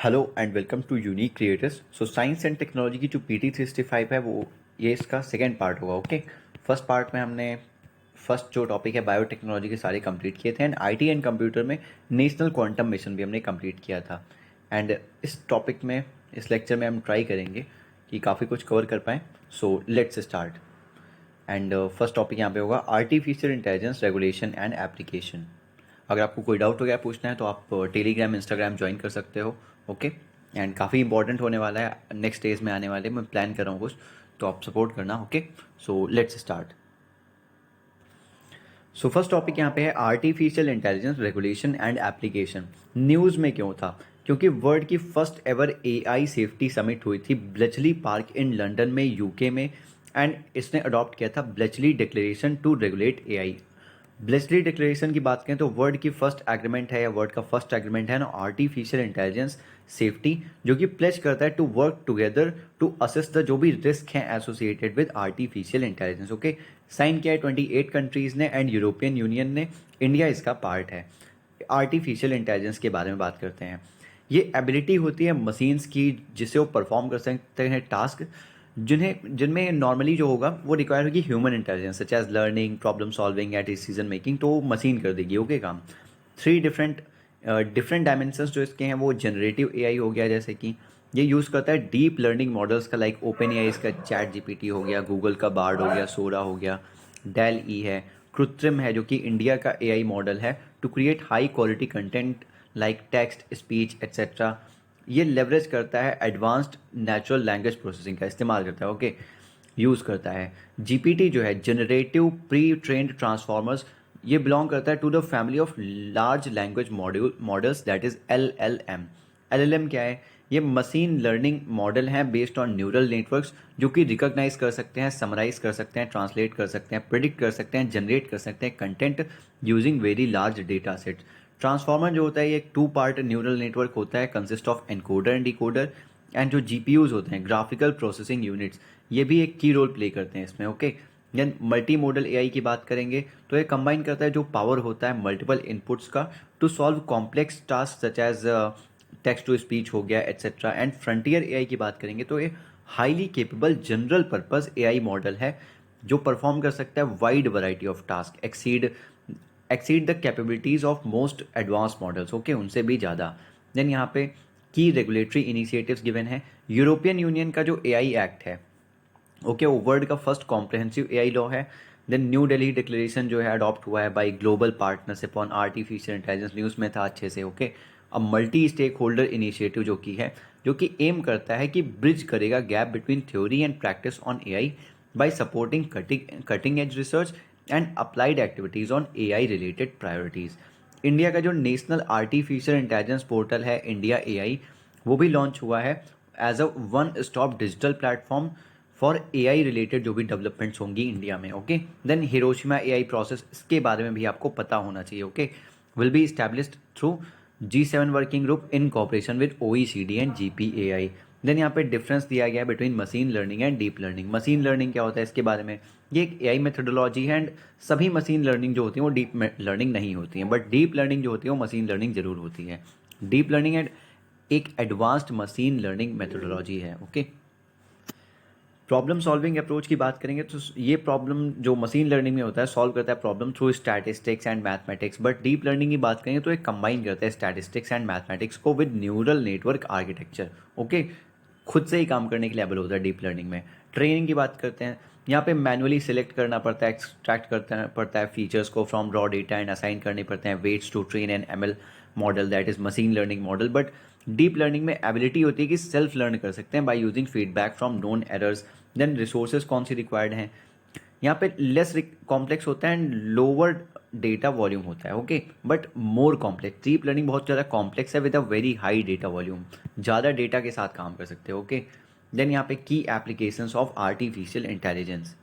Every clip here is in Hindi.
Hello and welcome to unique creators. So science and technology की जो PT 365 है वो ये इसका सेकेंड पार्ट होगा। ओके, फर्स्ट पार्ट में हमने फर्स्ट जो टॉपिक है बायोटेक्नोलॉजी के सारे कंप्लीट किए थे एंड आईटी एंड कंप्यूटर में नेशनल क्वांटम मिशन भी हमने कंप्लीट किया था। एंड इस टॉपिक में इस लेक्चर में हम ट्राई करेंगे कि काफ़ी कुछ कवर कर पाएँ। सो let's start. And first topic यहाँ पे होगा artificial intelligence regulation and application. अगर आपको कोई डाउट वगैरह पूछना है तो आप टेलीग्राम इंस्टाग्राम ज्वाइन कर सकते हो। ओके, एंड काफ़ी इंपॉर्टेंट होने वाला है, नेक्स्ट डेज में आने वाले मैं प्लान कर रहा हूँ कुछ, तो आप सपोर्ट करना। Okay, so let's start. So first topic यहाँ पे है artificial intelligence regulation and application. News में क्यों था? क्योंकि वर्ल्ड की first ever AI safety summit हुई थी ब्लेचली पार्क इन लंदन में, यूके में। एंड इसने अडॉप्ट किया था Bletchley declaration to regulate AI। Bletchley declaration की बात करें तो वर्ल्ड की फर्स्ट एग्रीमेंट है या वर्ल्ड का फर्स्ट एग्रीमेंट है ना आर्टिफिशियल इंटेलिजेंस सेफ्टी, जो कि प्लेज करता है to work together to assess the जो भी रिस्क हैं associated with artificial intelligence. Okay, sign किया है 28 कंट्रीज़ ने एंड यूरोपियन यूनियन ने, इंडिया इसका पार्ट है। आर्टिफिशियल इंटेलिजेंस के बारे में बात करते हैं। ये एबिलिटी होती है मशीन्स की जिससे वो परफॉर्म कर सकते हैं टास्क जिनमें नॉर्मली जो होगा वो रिक्वायर होगी human intelligence such as learning, problem solving या डिसीजन मेकिंग, तो मशीन कर देगी। ओके, काम थ्री डिफरेंट डायमेंशंस जो इसके हैं वो जनरेटिव AI हो गया, जैसे कि ये यूज़ करता है डीप लर्निंग मॉडल्स का, लाइक ओपन AI का ChatGPT हो गया, गूगल का बार्ड हो गया, सोरा हो गया, डेल ई है, कृत्रिम है जो कि इंडिया का AI मॉडल है to create high quality content like text, speech etcetera. ये लेवरेज करता है एडवांस्ड नेचुरल लैंग्वेज प्रोसेसिंग का इस्तेमाल करता है। ओके, यूज़ करता है। GPT जो है जनरेटिव प्री ट्रेंड ट्रांसफॉर्मर्स, ये बिलोंग करता है to the family of large language models that is LLM। LLM क्या है? ये मशीन लर्निंग मॉडल हैं बेस्ड ऑन न्यूरल नेटवर्क्स जो कि रिकॉग्नाइज कर सकते हैं, समराइज कर सकते हैं, ट्रांसलेट कर सकते हैं, प्रिडिक्ट कर सकते हैं, जनरेट कर सकते हैं content using very large data sets. Transformer जो होता है ये एक 2 पार्ट न्यूरल नेटवर्क होता है, consist of encoder and decoder. And जो GPUs होते हैं, ग्राफिकल प्रोसेसिंग यूनिट्स, ये भी एक की रोल प्ले करते हैं इसमें। Okay, then multimodal AI की बात करेंगे तो ये कंबाइन करता है जो पावर होता है मल्टीपल इनपुट्स का to solve complex task such as text to speech हो गया एक्सेट्रा। एंड फ्रंटियर AI की बात करेंगे तो ये highly capable general purpose AI model है जो परफॉर्म कर सकता है wide variety of task, exceed the capabilities of most advance models. Okay, उनसे भी ज़्यादा। देन यहाँ पे की रेगुलेटरी इनिशिएटिव्स गिवन है। यूरोपियन यूनियन का जो AI एक्ट है, ओके, वो वर्ल्ड का फर्स्ट कॉम्प्रहेंसिव AI लॉ है। देन न्यू दिल्ली डिक्लेरेशन जो है अडॉप्ट हुआ है by global partnership on artificial intelligence, news में था अच्छे से। ओके, अब मल्टी स्टेक होल्डर इनिशिएटिव जो की है, जो कि एम करता है कि ब्रिज करेगा gap between theory and practice on AI by supporting cutting edge research and applied activities on AI related priorities. India का जो नेशनल आर्टिफिशियल इंटेलिजेंस पोर्टल है इंडिया AI, वो भी लॉन्च हुआ है as a one stop digital platform for AI related जो भी डेवलपमेंट्स होंगी इंडिया में। Okay, then Hiroshima AI process, इसके बारे में भी आपको पता होना चाहिए। Okay, will be established through G7 working group in cooperation with OECD and GPAI। Then यहाँ पे डिफरेंस दिया गया है between machine learning and deep learning. Machine learning क्या होता है इसके बारे में, ये एक AI मेथोडोलॉजी है एंड सभी मशीन लर्निंग जो होती है वो डीप लर्निंग नहीं होती है, बट डीप लर्निंग जो होती है वो मशीन लर्निंग जरूर होती है। डीप लर्निंग एंड एक एडवांस्ड मशीन लर्निंग मेथोडोलॉजी है। ओके, प्रॉब्लम सॉल्विंग अप्रोच की बात करेंगे तो ये प्रॉब्लम जो मशीन लर्निंग में होता है सॉल्व करता है problem through statistics and mathematics, but deep learning की बात करेंगे तो ये कंबाइन करता है स्टैटिस्टिक्स एंड मैथमेटिक्स को with neural network architecture. Okay, खुद से ही काम करने के लेवल होता है डीप लर्निंग में। ट्रेनिंग की बात करते हैं, यहाँ पे मैनुअली सिलेक्ट करना पड़ता है, एक्सट्रैक्ट करना पड़ता है फीचर्स को from raw data and assign करने पड़ते हैं weights to train an ML model that is machine learning model. But deep learning में एबिलिटी होती है कि सेल्फ लर्न कर सकते हैं by using feedback from known errors. Then resources कौन सी रिक्वायर्ड हैं, यहाँ पे लेस कॉम्प्लेक्स होता है एंड लोअर डेटा वॉल्यूम होता है। Okay, but more complex, deep learning बहुत ज़्यादा कॉम्प्लेक्स है with a very high data volume, ज़्यादा डेटा के साथ काम कर सकते हो। ओके, देन यहाँ पे की एप्लीकेशंस ऑफ आर्टिफिशियल इंटेलिजेंस।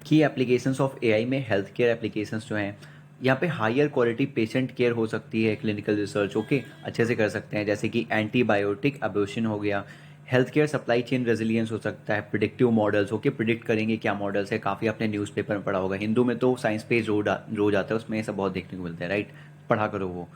की एप्लीकेशंस ऑफ AI में हेल्थ केयर एप्लीकेशंस जो हैं, यहाँ पे हायर क्वालिटी पेशेंट केयर हो सकती है, क्लिनिकल रिसर्च ओके अच्छे से कर सकते हैं, जैसे कि एंटीबायोटिक अबॉर्शन हो गया। Health care supply chain resilience हो सकता है, प्रिडिक्टिव मॉडल्स ओके, प्रिडिक्ट करेंगे क्या मॉडल्स है, काफ़ी आपने न्यूज़पेपर में पढ़ा होगा, हिंदू में तो साइंस पेज रोज आता है, उसमें ये सब बहुत देखने को मिलता है, राइट, पढ़ा करो वो।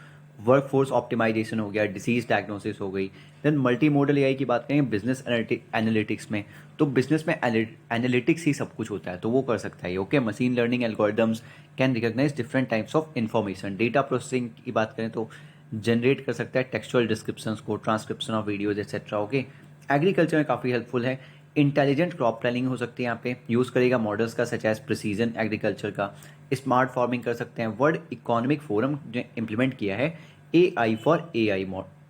वर्कफोर्स ऑप्टिमाइजेशन हो गया, डिसीज डायग्नोसिस हो गई। देन मल्टी मॉडल एआई की बात करें बिजनेस एनालिटिक्स में, तो बिजनेस में एनालिटिक्स ही सब कुछ होता है, तो वो कर सकता है। Okay, machine learning algorithms can recognise different types of information. Data processing की बात करें तो जनरेट कर सकता है टेक्सचुअल डिस्क्रिप्शंस को, transcription of videos etcetera. Okay, agriculture में काफ़ी हेल्पफुल है। इंटेलिजेंट क्रॉप प्लानिंग हो सकती है, यहाँ पे यूज़ करेगा मॉडल्स का सच एज प्रिसीजन एग्रीकल्चर का। स्मार्ट फार्मिंग कर सकते हैं। वर्ल्ड इकोनॉमिक फोरम ने इम्प्लीमेंट किया है AI for AI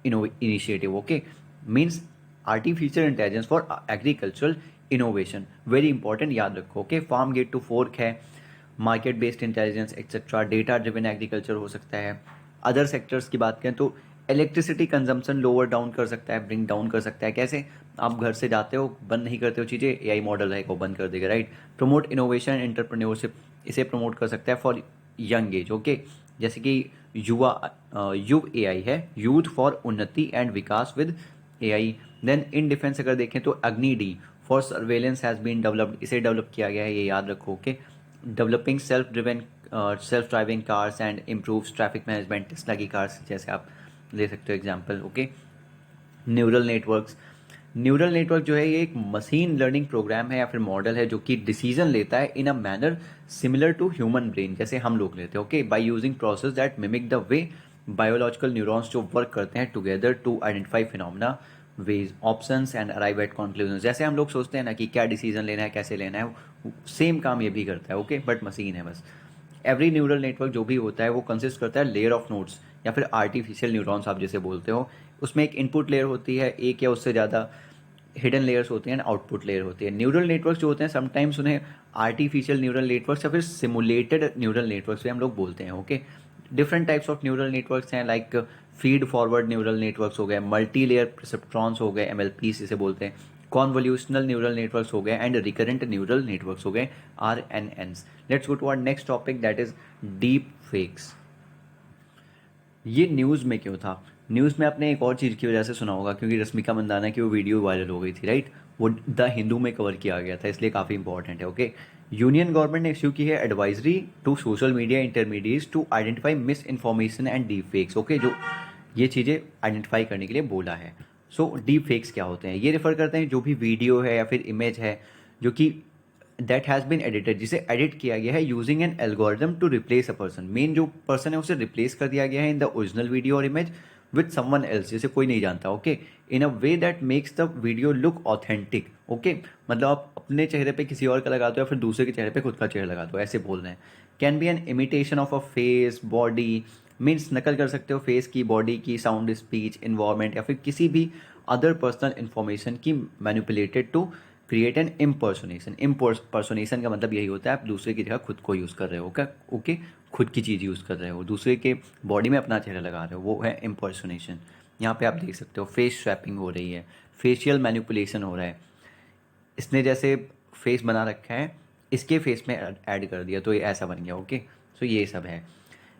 initiative. Okay, means artificial intelligence for agricultural innovation, very important, याद रखो। Okay, farm gate to fork है, market based intelligence etcetera, data driven agriculture हो सकता है। अदर सेक्टर्स की बात करें तो इलेक्ट्रिसिटी कंजम्पशन लोअर डाउन कर सकता है, ब्रिंग डाउन कर सकता है। कैसे? आप घर से जाते हो, बंद नहीं करते हो चीज़ें, AI मॉडल है वो बंद कर देगा, राइट। प्रमोट इनोवेशन एंटरप्रेन्योरशिप, इसे प्रमोट कर सकता है फॉर यंग एज। ओके, जैसे कि युव AI है, youth for Unnati and Vikas with AI। Then in defence अगर देखें तो Agni D for surveillance has been developed, इसे डेवलप किया गया है, ये याद रखो। Okay, developing self driving cars and improves traffic management, Tesla की कार्स जैसे आप ले सकते हो एग्जाम्पल। ओके, न्यूरल नेटवर्क जो है ये एक मशीन लर्निंग प्रोग्राम है या फिर मॉडल है जो कि डिसीजन लेता है in a manner similar to human brain, जैसे हम लोग लेते हैं। Okay, by using process that mimic the way biological neurons जो वर्क करते हैं together to identify phenomena, ways, options and arrive at conclusion. जैसे हम लोग सोचते हैं ना कि क्या डिसीजन लेना है, कैसे लेना है, सेम काम ये भी करता है। ओके, बट मशीन है बस। एवरी न्यूरल नेटवर्क जो भी होता है वो कंसिस्ट करता है लेयर ऑफ नोड्स या फिर आर्टिफिशियल न्यूरॉन्स आप जैसे बोलते हो। उसमें एक इनपुट लेयर होती है, एक या उससे ज़्यादा हिडन लेयर्स होती हैं, आउटपुट लेयर होती है। न्यूरल नेटवर्क जो होते हैं समटाइम्स उन्हें आर्टिफिशियल न्यूरल नेटवर्क्स या फिर सिमुलेटेड न्यूरल नेटवर्क्स भी हम लोग बोलते हैं। Okay, different types of neural networks हैं, like feed forward neural networks हो गए, मल्टी लेयर परसेप्ट्रॉन्स हो गए, MLPs इसे बोलते हैं, कॉन्वोल्यूशनल न्यूरल नेटवर्क्स हो गए एंड रिकरेंट न्यूरल नेटवर्क्स हो गए, RNNs। Let's go to our next topic that is deep fakes. ये न्यूज़ में क्यों था? न्यूज़ में आपने एक और चीज़ की वजह से सुना होगा, क्योंकि रश्मिका मंदाना की वो वीडियो वायरल हो गई थी, राइट। वो द हिंदू में कवर किया गया था, इसलिए काफ़ी इंपॉर्टेंट है। ओके, यूनियन गवर्नमेंट ने इश्यू की है advisory to social media intermediates to identify misinformation and deep fakes. Okay, जो ये चीज़ें आइडेंटिफाई करने के लिए बोला है। सो डीप फेक्स क्या होते हैं? ये रेफर करते हैं जो भी वीडियो है या फिर इमेज है जो कि दैट हैज़ बीन एडिटेड, जिसे एडिट किया गया है using an algorithm to replace a person. Main जो पर्सन है उसे रिप्लेस कर दिया गया है इन द ओरिजिनल वीडियो और इमेज विद समवन एल्स, जिसे कोई नहीं जानता। Okay, in a way that makes the video look authentic. Okay, मतलब आप अपने चेहरे पे किसी और का लगाते हो या फिर दूसरे के चेहरे पे खुद का चेहरा लगाते हो, ऐसे बोल रहे हैं। Can be an imitation of a face, body, means नकल कर सकते हो फेस की, बॉडी की, साउंड, स्पीच, इन्वायरमेंट या फिर किसी भी अदर पर्सनल इन्फॉर्मेशन की manipulated to create an impersonation. Impersonation का मतलब यही होता है आप दूसरे की जगह खुद को यूज़ कर रहे हो। क्या? ओके, खुद की चीज़ यूज़ कर रहे हो, दूसरे के बॉडी में अपना चेहरा लगा रहे हो, वो है इम्पर्सोनेशन। यहाँ पे आप देख सकते हो फेस स्वैपिंग हो रही है, फेशियल मैनिपुलेशन हो रहा है। इसने जैसे फेस बना रखा है, इसके फेस में ऐड कर दिया तो ये ऐसा बन गया। ओके, सो ये सब है।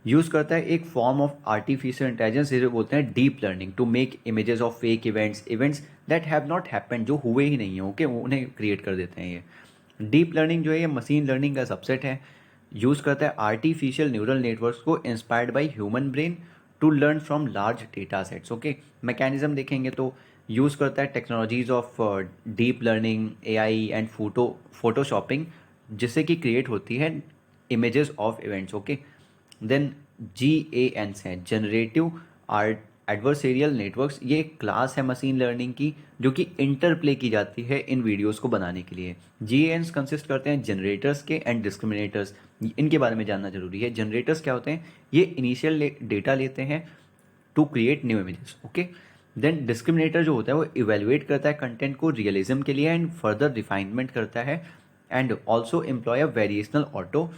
यूज़ करता है एक फॉर्म ऑफ आर्टिफिशियल इंटेलिजेंस जिसे बोलते हैं deep learning to make images of fake events that have not happened, जो हुए ही नहीं है। ओके, उन्हें क्रिएट कर देते हैं ये। डीप लर्निंग जो है ये मशीन लर्निंग का सबसेट है। यूज़ करता है आर्टिफिशियल न्यूरल नेटवर्क्स को inspired by human brain to learn from large data sets. Okay, mechanism देखेंगे तो यूज़ करता है technologies of deep learning, AI and photoshopping, जिससे कि क्रिएट होती है images of events. Okay, then GANs हैं, जनरेटिव आर्ट एडवर्सेरियल नेटवर्क्स। ये एक क्लास है मशीन लर्निंग की जो कि इंटरप्ले की जाती है इन वीडियोस को बनाने के लिए। GANs कंसिस्ट करते हैं जनरेटर्स के एंड डिस्क्रिमिनेटर्स। इनके बारे में जानना जरूरी है। जनरेटर्स क्या होते हैं? ये इनिशियल डेटा लेते हैं to create new images. Okay, then discriminator जो होता है वो इवेलुएट करता है कंटेंट को रियलिज्म के लिए एंड फर्दर रिफाइनमेंट करता है and also employ a variational auto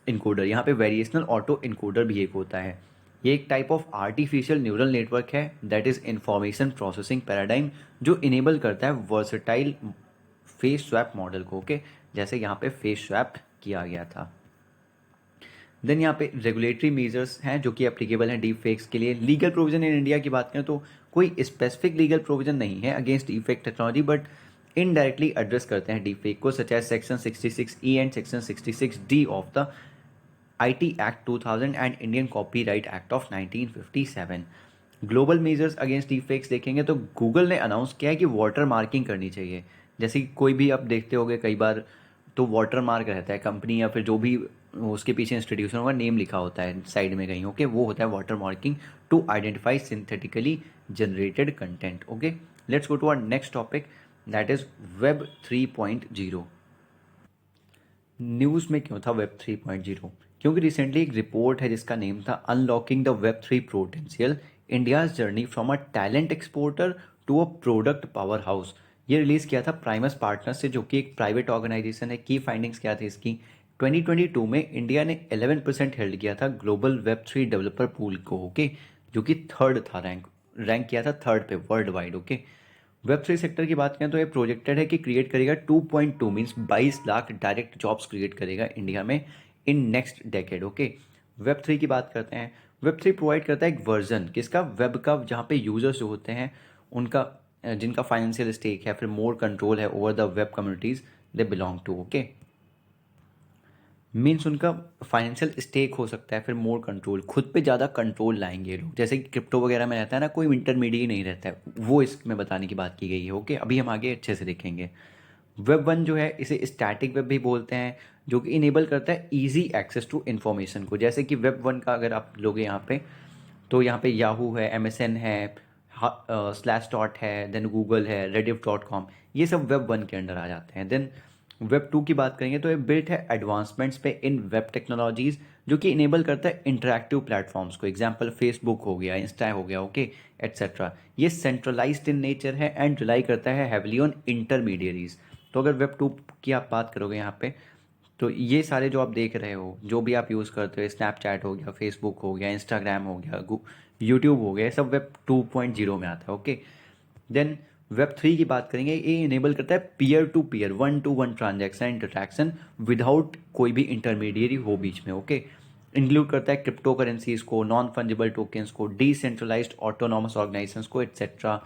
encoder. यहाँ पे वेरिएशनल ऑटो इनकोडर भी एक होता है। ये एक type of artificial neural network है that is information processing paradigm, जो इनेबल करता है वर्सेटाइल फेस स्वैप मॉडल को। ओके, जैसे यहाँ पे फेस स्वैप किया गया था। देन यहाँ पे रेगुलेटरी मेजर्स हैं जो कि एप्लीकेबल हैं डीप फेक्स के लिए। लीगल प्रोविजन इन इंडिया की बात करें तो कोई स्पेसिफिक लीगल प्रोविजन नहीं है against deep fake technology, but indirectly address करते हैं डीप फेक को, such as section 66E and section 66D of the IT Act 2000 and Indian copyright act of 1957। Global measures against deepfakes देखेंगे तो गूगल ने अनाउंस किया है कि वाटर मार्किंग करनी चाहिए। जैसे कि कोई भी आप देखते होगे कई बार तो वाटर मार्क रहता है कंपनी या फिर जो भी उसके पीछे इंस्टीट्यूशन होगा, नेम लिखा होता है साइड में कहीं, ओके, वो होता है watermarking to identify synthetically generated content. Okay, let's go to our next topic, that is web 3.0। News में क्यों था वेब 3.0? क्योंकि रिसेंटली एक रिपोर्ट है जिसका नेम था unlocking the web 3 potential, India's journey from a talent exporter to a product power house. ये रिलीज़ किया था प्राइमस पार्टनर्स से, जो कि एक प्राइवेट ऑर्गेनाइजेशन है। की फाइंडिंग्स क्या थी इसकी? 2022 में इंडिया ने 11% हेल्ड किया था ग्लोबल वेब 3 डेवलपर पूल को, ओके, जो कि थर्ड था, रैंक रैंक किया था थर्ड पे world wide. Okay, web three sector की बात करें तो ये प्रोजेक्टेड है कि क्रिएट करेगा 2.2 means 22 lakh direct jobs create करेगा इंडिया में in next decade. Okay, web three की बात करते हैं। वेब थ्री प्रोवाइड करता है एक वर्जन किसका, वेब का, जहाँ पे यूजर्स जो होते हैं उनका जिनका फाइनेंशियल स्टेक है, फिर मोर कंट्रोल है over the web communities they belong to. Okay, means उनका फाइनेंशियल स्टेक हो सकता है, फिर मोर कंट्रोल, खुद पे ज़्यादा कंट्रोल लाएंगे ये लोग। जैसे कि क्रिप्टो वगैरह में रहता है ना, कोई इंटरमीडिएट नहीं रहता है, वो इसमें बताने की बात की गई है। ओके, अभी हम आगे अच्छे से देखेंगे। वेब वन जो है इसे स्टैटिक वेब भी बोलते हैं, जो कि इनेबल करता है इजी एक्सेस टू इन्फॉर्मेशन को। जैसे कि वेब वन का अगर आप लोगे यहाँ पे, तो यहाँ पे याहू है, MSN है, स्लैश डॉट है, देन गूगल है, rediff.com, ये सब वेब वन के अंडर आ जाते हैं। देन वेब टू की बात करेंगे तो ये बिल्ट है एडवांसमेंट्स पे इन वेब टेक्नोलॉजीज, जो कि इनेबल करता है इंटरैक्टिव प्लेटफॉर्म्स को। एग्जांपल फेसबुक हो गया, इंस्टा हो गया, ओके, एट्सेट्रा। ये सेंट्रलाइज्ड इन नेचर है एंड रिलाई करता है हैवली ऑन इंटरमीडियरीज। तो अगर वेब टू की आप बात करोगे यहाँ पे, तो ये सारे जो आप देख रहे हो, जो भी आप यूज़ करते हो, स्नैपचैट हो गया, फेसबुक हो गया, इंस्टाग्राम हो गया, यूट्यूब हो गया, ये सब वेब 2.0 में आता है। ओके, देन वेब थ्री की बात करेंगे, ये इनेबल करता है peer to peer, one to one transaction interaction without कोई भी इंटरमीडियरी हो बीच में। ओके, इंक्लूड करता है क्रिप्टो करेंसीज को, नॉन फंजिबल टोकन्स को, डिसेंट्रलाइज्ड ऑटोनॉमस ऑर्गेनाइजेशंस को, एट्सेट्रा।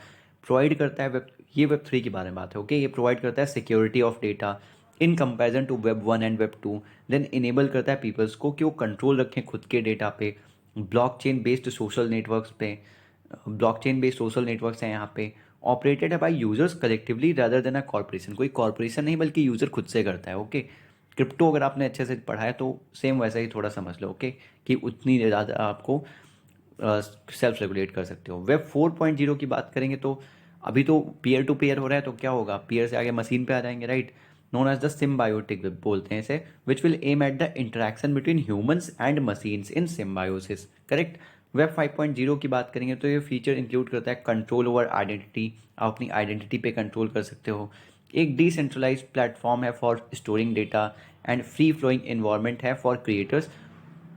प्रोवाइड करता है वेब थ्री के बारे में बात है। ओके, ये प्रोवाइड करता है security of data in comparison to web one and web two. Then enable करता है पीपल्स को कि वो कंट्रोल रखें खुद के डेटा पे। ब्लॉकचेन बेस्ड सोशल नेटवर्क्स पे, ब्लॉकचेन बेस्ड सोशल नेटवर्क्स हैं यहाँ पे, ऑपरेटेड है by users collectively rather than a corporation. कोई कॉर्पोरेशन नहीं बल्कि यूजर खुद से करता है। ओके, क्रिप्टो अगर आपने अच्छे से पढ़ा है तो सेम वैसा ही थोड़ा समझ लो। ओके, कि उतनी ज़्यादा आपको सेल्फ रेगुलेट कर सकते हो। वेब 4.0 की बात करेंगे तो अभी तो पीयर टू पीयर हो रहा है, तो क्या होगा, पीयर से आगे मशीन पे आ जाएंगे, right. Known as the symbiotic web बोलते हैं इसे, which will aim at the interaction between humans and machines in symbiosis, correct. Web 5.0 की बात करेंगे तो ये फीचर इंक्लूड करता है कंट्रोल ओवर आइडेंटिटी, आप अपनी आइडेंटिटी पे कंट्रोल कर सकते हो। एक डिसेंट्रलाइज प्लेटफॉर्म है for storing data and free flowing environment है फॉर क्रिएटर्स,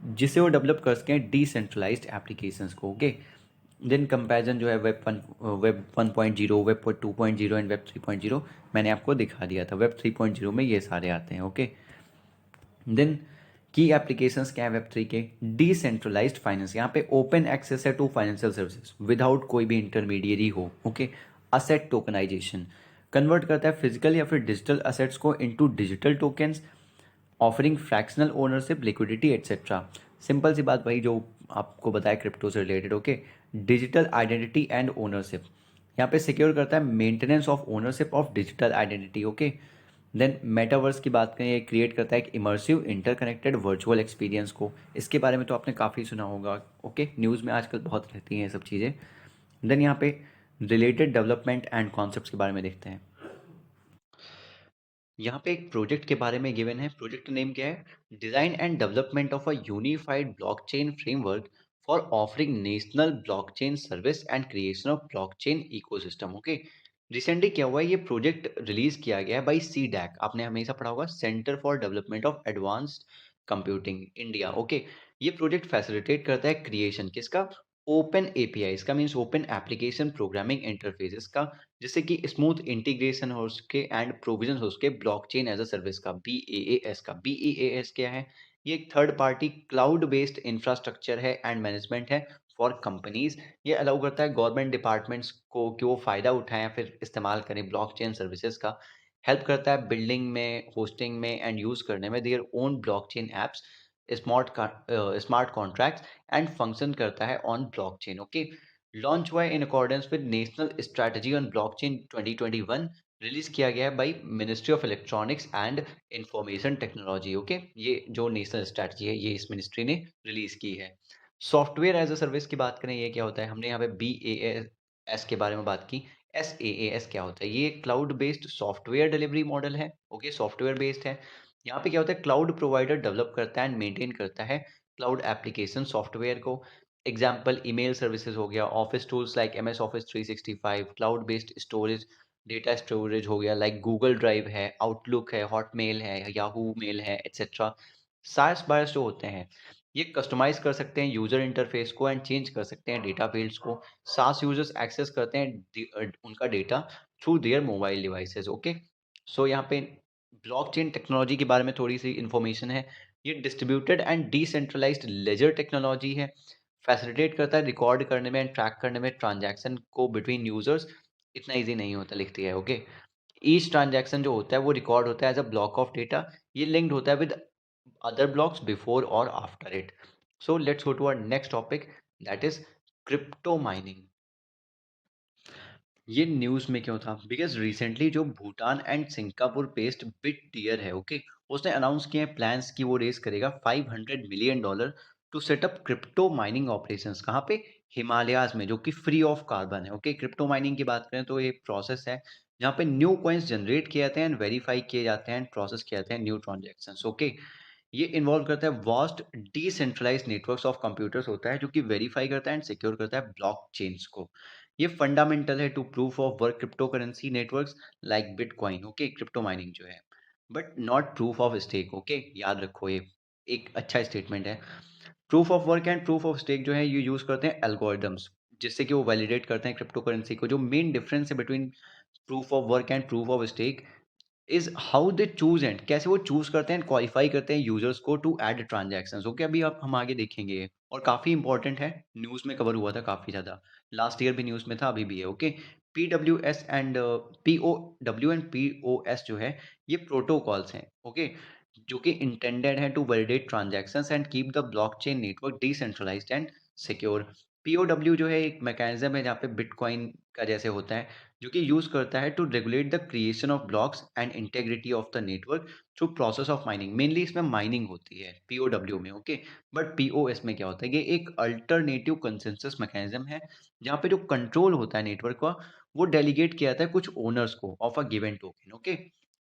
जिसे वो डेवलप कर सकें डिसेंट्रलाइज्ड एप्लीकेशंस को। ओके, देन कंपैरिजन जो है वेब 1.0, वेब 2.0 एंड वेब 3.0 मैंने आपको दिखा दिया था। वेब 3.0 में ये सारे आते हैं। ओके, देन की एप्लीकेशंस क्या है वेब थ्री के, डिसेंट्रलाइज्ड फाइनेंस, यहाँ पे ओपन एक्सेस है टू फाइनेंशियल सर्विसेज विदाउट कोई भी इंटरमीडियरी हो। ओके, असेट टोकनाइजेशन, कन्वर्ट करता है फिजिकल या फिर डिजिटल असेट्स को into digital tokens, offering fractional ownership, liquidity, etcetera. Simple सी बात वही जो आपको बताया क्रिप्टो से related. Okay, digital identity and ownership, यहाँ पे सिक्योर करता है maintenance of ownership of digital identity. Okay, then metaverse की बात करें, ये क्रिएट करता है एक इमर्सिव इंटरकनेक्टेड वर्चुअल एक्सपीरियंस को। इसके बारे में तो आपने काफ़ी सुना होगा। ओके, न्यूज़ में आजकल बहुत रहती हैं ये सब चीज़ें। देन यहाँ पे रिलेटेड डेवलपमेंट एंड कॉन्सेप्ट्स के बारे में देखते हैं। यहाँ पे एक प्रोजेक्ट के बारे में गिवन है। प्रोजेक्ट नेम क्या है, design and development of a unified blockchain framework for offering national blockchain service and creation of blockchain ecosystem. Okay, recently क्या हुआ है, ये प्रोजेक्ट रिलीज किया गया है बाई CDAC, आपने हमेशा पढ़ा होगा, centre for development of advanced computing India. Okay, ये प्रोजेक्ट फैसिलिटेट करता है क्रिएशन किसका, ओपन API, इसका means open application programming interfaces का, जिससे कि स्मूथ इंटीग्रेशन हो उसके एंड प्रोविजन हो उसके ब्लॉकचेन एज अ सर्विस का, BaaS का। BaaS क्या है, ये एक third partly cloud based infrastructure है एंड मैनेजमेंट है फॉर कंपनीज। ये अलाउ करता है गवर्नमेंट डिपार्टमेंट्स को कि वो फ़ायदा उठाएं फिर इस्तेमाल करें ब्लॉकचेन सर्विसेज का। हेल्प करता है बिल्डिंग में, होस्टिंग में एंड यूज़ करने में their own blockchain apps smart contracts and function करता है ऑन ब्लॉकचेन। ओके, लॉन्च हुआ है in accordance with national strategy on blockchain 2021, release किया गया है by ministry of electronics and information technology. Okay, ये जो नेशनल स्ट्रेटजी है ये इस मिनिस्ट्री ने रिलीज की है। सॉफ्टवेयर एज अ सर्विस की बात करें, ये क्या होता है? हमने यहाँ पे BaaS के बारे में बात की। SaaS क्या होता है? ये cloud based software delivery model है। ओके, सॉफ्टवेयर बेस्ड है। यहाँ पे क्या होता है? क्लाउड प्रोवाइडर डेवलप करता है एंड मेंटेन करता है क्लाउड एप्लीकेशन सॉफ्टवेयर को। एग्जाम्पल ईमेल सर्विसेज हो गया, office tools like MS Office 365, cloud based storage, data storage हो गया लाइक गूगल ड्राइव है, आउटलुक है, हॉटमेल है, याहू मेल है, एक्सेट्रा। सास बायस जो होते हैं ये कस्टमाइज कर सकते हैं यूजर इंटरफेस को एंड चेंज कर सकते हैं डेटा फील्ड्स को। सास यूजर्स एक्सेस करते हैं उनका data through their mobile devices. Okay, so यहाँ पे ब्लॉकचेन टेक्नोलॉजी के बारे में थोड़ी सी इन्फॉर्मेशन है। ये distributed and decentralised ledger technology है। फैसिलिटेट करता है रिकॉर्ड करने में एंड ट्रैक करने में ट्रांजैक्शन को बिटवीन यूजर्स। इतना इजी नहीं होता, लिखती है। ओके, ईच ट्रांजैक्शन जो होता है वो रिकॉर्ड होता है as a block of data. ये लिंक्ड होता है with other blocks before or after it. So let's go to our next topic, that is crypto mining. ये न्यूज़ में क्यों था? बिकॉज रिसेंटली जो भूटान एंड सिंगापुर बेस्ड बिटडीयर है, ओके, उसने अनाउंस किए हैं प्लान्स कि वो रेस करेगा $500 million to set up crypto mining operations. कहाँ पे? हिमालयाज में, जो कि फ्री ऑफ कार्बन है। ओके, क्रिप्टो माइनिंग की बात करें तो ये प्रोसेस है जहाँ पे न्यू कॉइन्स जनरेट किए जाते हैं एंड वेरीफाई किए जाते हैं एंड प्रोसेस किए जाते हैं न्यू ट्रांजेक्शन्स। ओके, ये इन्वॉल्व करता है vast decentralised networks of computers होता है जो कि वेरीफाई करता है एंड सिक्योर करता है ब्लॉकचेन्स को। ये फंडामेंटल है to proof of work cryptocurrency networks like bitcoin. Okay, crypto mining जो है, but not proof of stake. Okay, याद रखो, ये एक अच्छा स्टेटमेंट है। Proof of work and proof of stake जो है ये यूज करते हैं एल्गोरिदम्स, जिससे कि वो वैलिडेट करते हैं क्रिप्टो करेंसी को। जो मेन डिफरेंस है between proof of work and proof of stake is how they choose and कैसे वो चूज करते हैं, क्वालिफाई करते हैं यूजर्स को टू ऐड ट्रांजैक्शंस। ओके, अभी आप हम आगे देखेंगे ये, और काफी इंपॉर्टेंट है, न्यूज में कवर हुआ था काफी ज्यादा। लास्ट ईयर भी न्यूज में था, अभी भी है। ओके, PWS एंड POS जो है ये प्रोटोकॉल्स हैं। ओके, जो कि इंटेंडेड है to validate transactions and keep the blockchain network decentralised and secure. POW जो है एक मैकेनिज्म है जहाँ पे बिटकॉइन का जैसे होता है, जो कि यूज करता है to regulate the creation of blocks and integrity of the network through process of mining. Mainly इसमें माइनिंग होती है POW में। ओके, बट POS में क्या होता है? ये एक अल्टरनेटिव कंसेंसस मैकेनिज्म है जहाँ पे जो कंट्रोल होता है नेटवर्क का वो डेलीगेट किया जाता है कुछ ओनर्स को of a given token. Okay,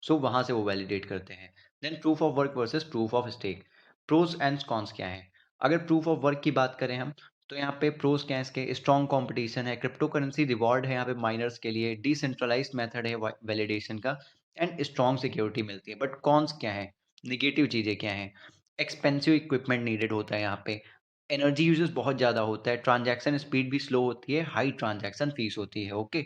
so वहां से वो वैलिडेट करते हैं। Then proof of work versus proof of stake, pros and cons क्या है? अगर प्रूफ ऑफ वर्क की बात करें हम, तो यहाँ पे प्रोस क्या है इसके? स्ट्रॉन्ग कंपटीशन है, क्रिप्टो करेंसी रिवॉर्ड है यहाँ पे माइनर्स के लिए, डिसेंट्रलाइज्ड मेथड है वैलिडेशन का एंड स्ट्रॉन्ग सिक्योरिटी मिलती है। बट कॉन्स क्या है? निगेटिव चीज़ें क्या हैं? एक्सपेंसिव इक्विपमेंट नीडेड होता है यहाँ पे, एनर्जी यूजेस बहुत ज़्यादा होता है, ट्रांजैक्शन स्पीड भी स्लो होती है, हाई ट्रांजैक्शन फीस होती है। ओके,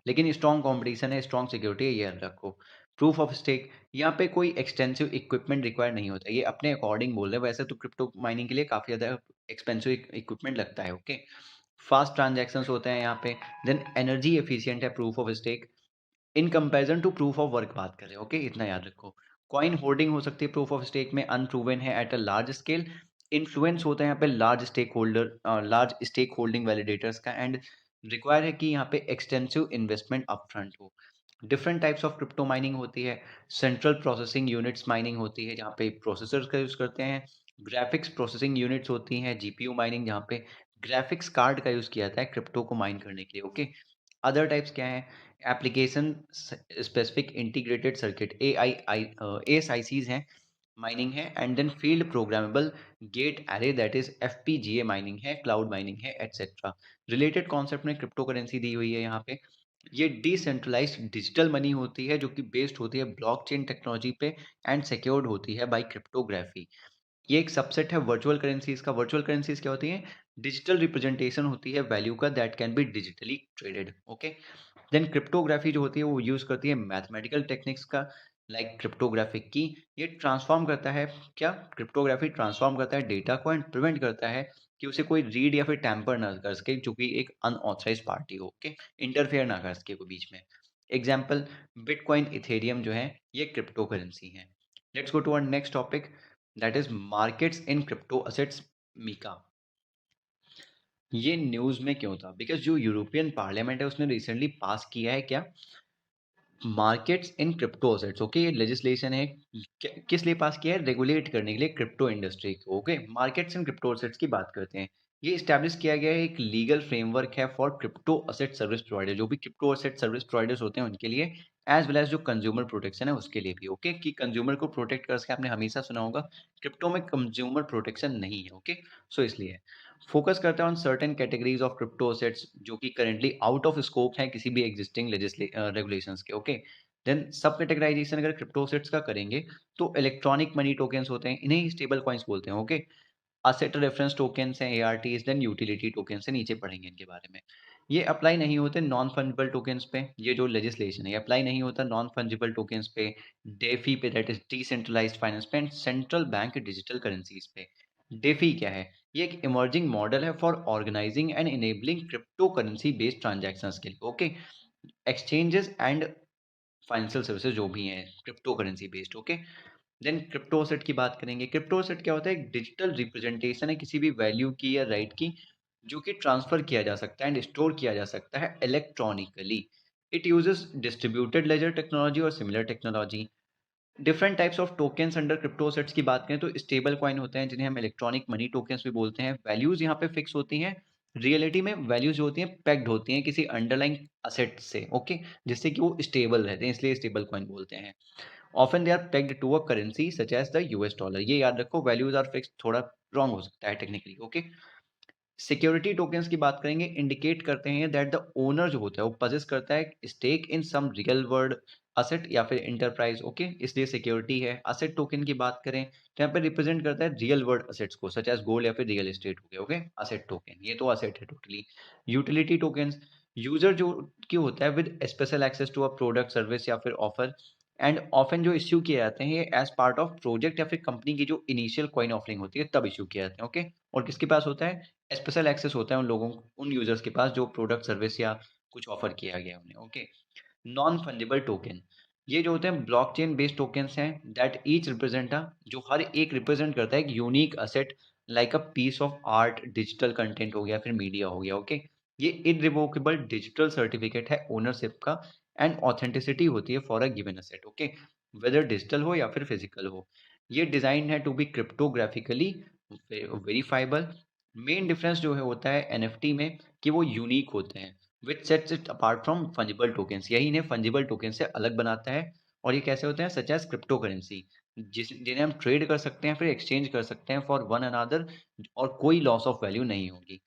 लेकिन स्ट्रॉन्ग कंपटीशन है, स्ट्रॉन्ग सिक्योरिटी है, ये याद रखो। प्रूफ ऑफ स्टेक, यहाँ पे कोई एक्सटेंसिव इक्विपमेंट रिक्वायर नहीं होता, ये अपने अकॉर्डिंग बोल रहे हैं। वैसे तो क्रिप्टो माइनिंग के लिए काफ़ी ज़्यादा एक्सपेंसिव इक्विपमेंट लगता है। ओके, फास्ट ट्रांजैक्शंस होते हैं यहाँ पे। देन एनर्जी एफिशिएंट है proof of stake in comparison to proof of work बात करें। ओके, इतना याद रखो। कॉइन होल्डिंग हो सकती है प्रूफ ऑफ स्टेक में, अनप्रूवन है at a large scale. Influence होता है यहाँ पे लार्ज स्टेक होल्डिंग वैलिडेटर्स का एंड रिक्वायर है कि यहाँ पे एक्सटेंसिव इन्वेस्टमेंट अपफ्रंट हो। Different types of crypto mining होती है। सेंट्रल प्रोसेसिंग यूनिट्स माइनिंग होती है जहाँ पे प्रोसेसर्स का यूज़ करते हैं। ग्राफिक्स प्रोसेसिंग यूनिट्स होती हैं। GPU माइनिंग जहाँ पे ग्राफिक्स कार्ड का यूज़ किया जाता है क्रिप्टो को माइन करने के लिए। ओके, अदर टाइप्स क्या है? Application specific integrated circuit, ASICs हैं, माइनिंग है। And then field programmable gate array, that is FPGA mining है, क्लाउड माइनिंग है, एटसेट्रा। रिलेटेड कॉन्सेप्ट में क्रिप्टो करेंसी दी हुई है यहाँ पे। ये डिसेंट्रलाइज्ड डिजिटल मनी होती है जो कि बेस्ड होती है ब्लॉकचेन टेक्नोलॉजी पे एंड सिक्योर्ड होती है बाय क्रिप्टोग्राफी। ये एक सबसेट है वर्चुअल करेंसीज का। वर्चुअल करेंसीज क्या होती हैं? डिजिटल रिप्रेजेंटेशन होती है वैल्यू का that can be digitally traded. Okay, then cryptography जो होती है वो यूज करती है मैथमेटिकल टेक्निक्स का, लाइक क्रिप्टोग्राफिक की। ये ट्रांसफॉर्म करता है क्या? क्रिप्टोग्राफी ट्रांसफॉर्म करता है डेटा को एंड प्रिवेंट करता है कि उसे कोई रीड या फिर टैम्पर ना कर सके जो कि एक अनऑथराइज पार्टी हो। ओके, इंटरफेयर ना कर सके कोई बीच में। एग्जाम्पल बिटकॉइन इथेरियम जो है ये क्रिप्टो करेंसी है। Let's go to our next topic, that is markets in crypto assets, MiCA. ये न्यूज में क्यों था? बिकॉज जो यूरोपियन पार्लियामेंट है उसने रिसेंटली पास किया है क्या, markets in crypto assets. Okay, ये लेजिस्लेशन है किस लिए पास किया है? रेगुलेट करने के लिए क्रिप्टो इंडस्ट्री को। Okay, markets in crypto assets की बात करते हैं। ये स्टैब्लिश किया गया है, एक लीगल फ्रेमवर्क है for crypto asset service provider, जो भी क्रिप्टो असेट सर्विस प्रोवाइडर्स होते हैं उनके लिए, एज वेल एज जो कंज्यूमर प्रोटेक्शन है उसके लिए भी। ओके, कि कंज्यूमर को प्रोटेक्ट कर सके। आपने हमेशा सुना होगा क्रिप्टो में कंज्यूमर प्रोटेक्शन नहीं है। ओके, सो इसलिए फोकस करता है on certain categories of crypto assets जो कि करेंटली आउट ऑफ स्कोप है किसी भी एग्जिस्टिंग रेगुलेशंस के। ओके, देन सब कैटेगराइजेशन अगर क्रिप्टो असेट्स का करेंगे तो इलेक्ट्रॉनिक मनी टोकन्स होते हैं, इन्हें स्टेबल कॉइन्स बोलते हैं। ओके, असेट रेफरेंस टोकन्स हैं, एआरटीज, देन यूटिलिटी टोकन्स से नीचे पढ़ेंगे इनके बारे में। ये अप्लाई नहीं होते नॉन फंजिबल टोकन्स पे। ये जो लेजिस्लेशन है अप्लाई नहीं होता नॉन फंजिबल टोकन्स पे, डेफी पे, दैट इज डिसेंट्रलाइज्ड फाइनेंस पे, and central bank digital currencies पे। डेफी क्या है? ये एक इमर्जिंग मॉडल है for organising and enabling cryptocurrency based transactions के लिए। Okay, exchanges and financial services जो भी हैं cryptocurrency based. Okay, then crypto asset की बात करेंगे। क्रिप्टो असेट क्या होता है? एक डिजिटल रिप्रेजेंटेशन है किसी भी वैल्यू की या राइट की, जो कि ट्रांसफर किया जा सकता है एंड स्टोर किया जा सकता है electronically. It uses distributed ledger technology और similar technology. Different types of tokens under crypto assets की बात करें तो स्टेबल कॉइन होते हैं जिन्हें हम इलेक्ट्रॉनिक मनी टोकन्स भी बोलते हैं। वैल्यूज यहाँ पे फिक्स होती हैं, रियलिटी में वैल्यूज जो होती हैं पेग्ड होती हैं किसी अंडरलाइंग असेट से। ओके, जिससे कि वो स्टेबल रहते हैं, इसलिए स्टेबल कॉइन बोलते हैं। Often they are pegged to a currency such as the US dollar. ये याद रखो, वैल्यूज आर फिक्स थोड़ा रॉन्ग हो सकता है टेक्निकली। ओके, सिक्योरिटी टोकन्स की बात करेंगे, इंडिकेट करते हैं दैट द ओनर जो होता है वो पजेस करता है stake in some real world asset या फिर इंटरप्राइज। ओके, इसलिए सिक्योरिटी है। असेट टोकन की बात करें तो यहाँ पे रिप्रेजेंट करता है रियल वर्ल्ड असेट्स को, सच एज गोल्ड या फिर रियल एस्टेट हो गया। ओके, असेट टोकन ये तो असेट है टोटली। यूटिलिटी टोकन्स, यूजर जो की होता है with special access to a product service या फिर ऑफर, एंड ऑफन जो इश्यू किए जाते हैं ये एज पार्ट ऑफ प्रोजेक्ट या फिर कंपनी की जो इनिशियल कॉइन ऑफरिंग होती है तब इश्यू किए जाते हैं। ओके, और किसके पास होता है? स्पेशल एक्सेस होता है उन लोगों, उन यूजर्स के पास जो प्रोडक्ट सर्विस या कुछ ऑफर किया गया उन्हें। ओके, नॉन फंजिबल टोकन, ये जो होते हैं ब्लॉकचेन बेस्ड टोकन्स हैं दैट ईच रिप्रेजेंट अ, जो हर एक रिप्रेजेंट करता है एक unique asset like a piece of art, digital content हो गया, फिर मीडिया हो गया। ओके, ये इरिवोकेबल डिजिटल सर्टिफिकेट है ओनरशिप का, एंड ऑथेंटिसिटी होती है for a given asset. Okay, whether digital हो या फिर फिजिकल हो। ये डिजाइन है to be cryptographically verifiable. Main difference जो है होता है एनएफटी में कि वो यूनिक होते हैं, which sets it apart from fungible tokens. यही इन्हें फंजिबल टोकन से अलग बनाता है। और ये कैसे होते हैं? सच एज क्रिप्टो करेंसी, जिन्हें हम ट्रेड कर सकते हैं फिर एक्सचेंज कर सकते हैं फॉर वन अनदर, और कोई लॉस ऑफ वैल्यू नहीं होगी।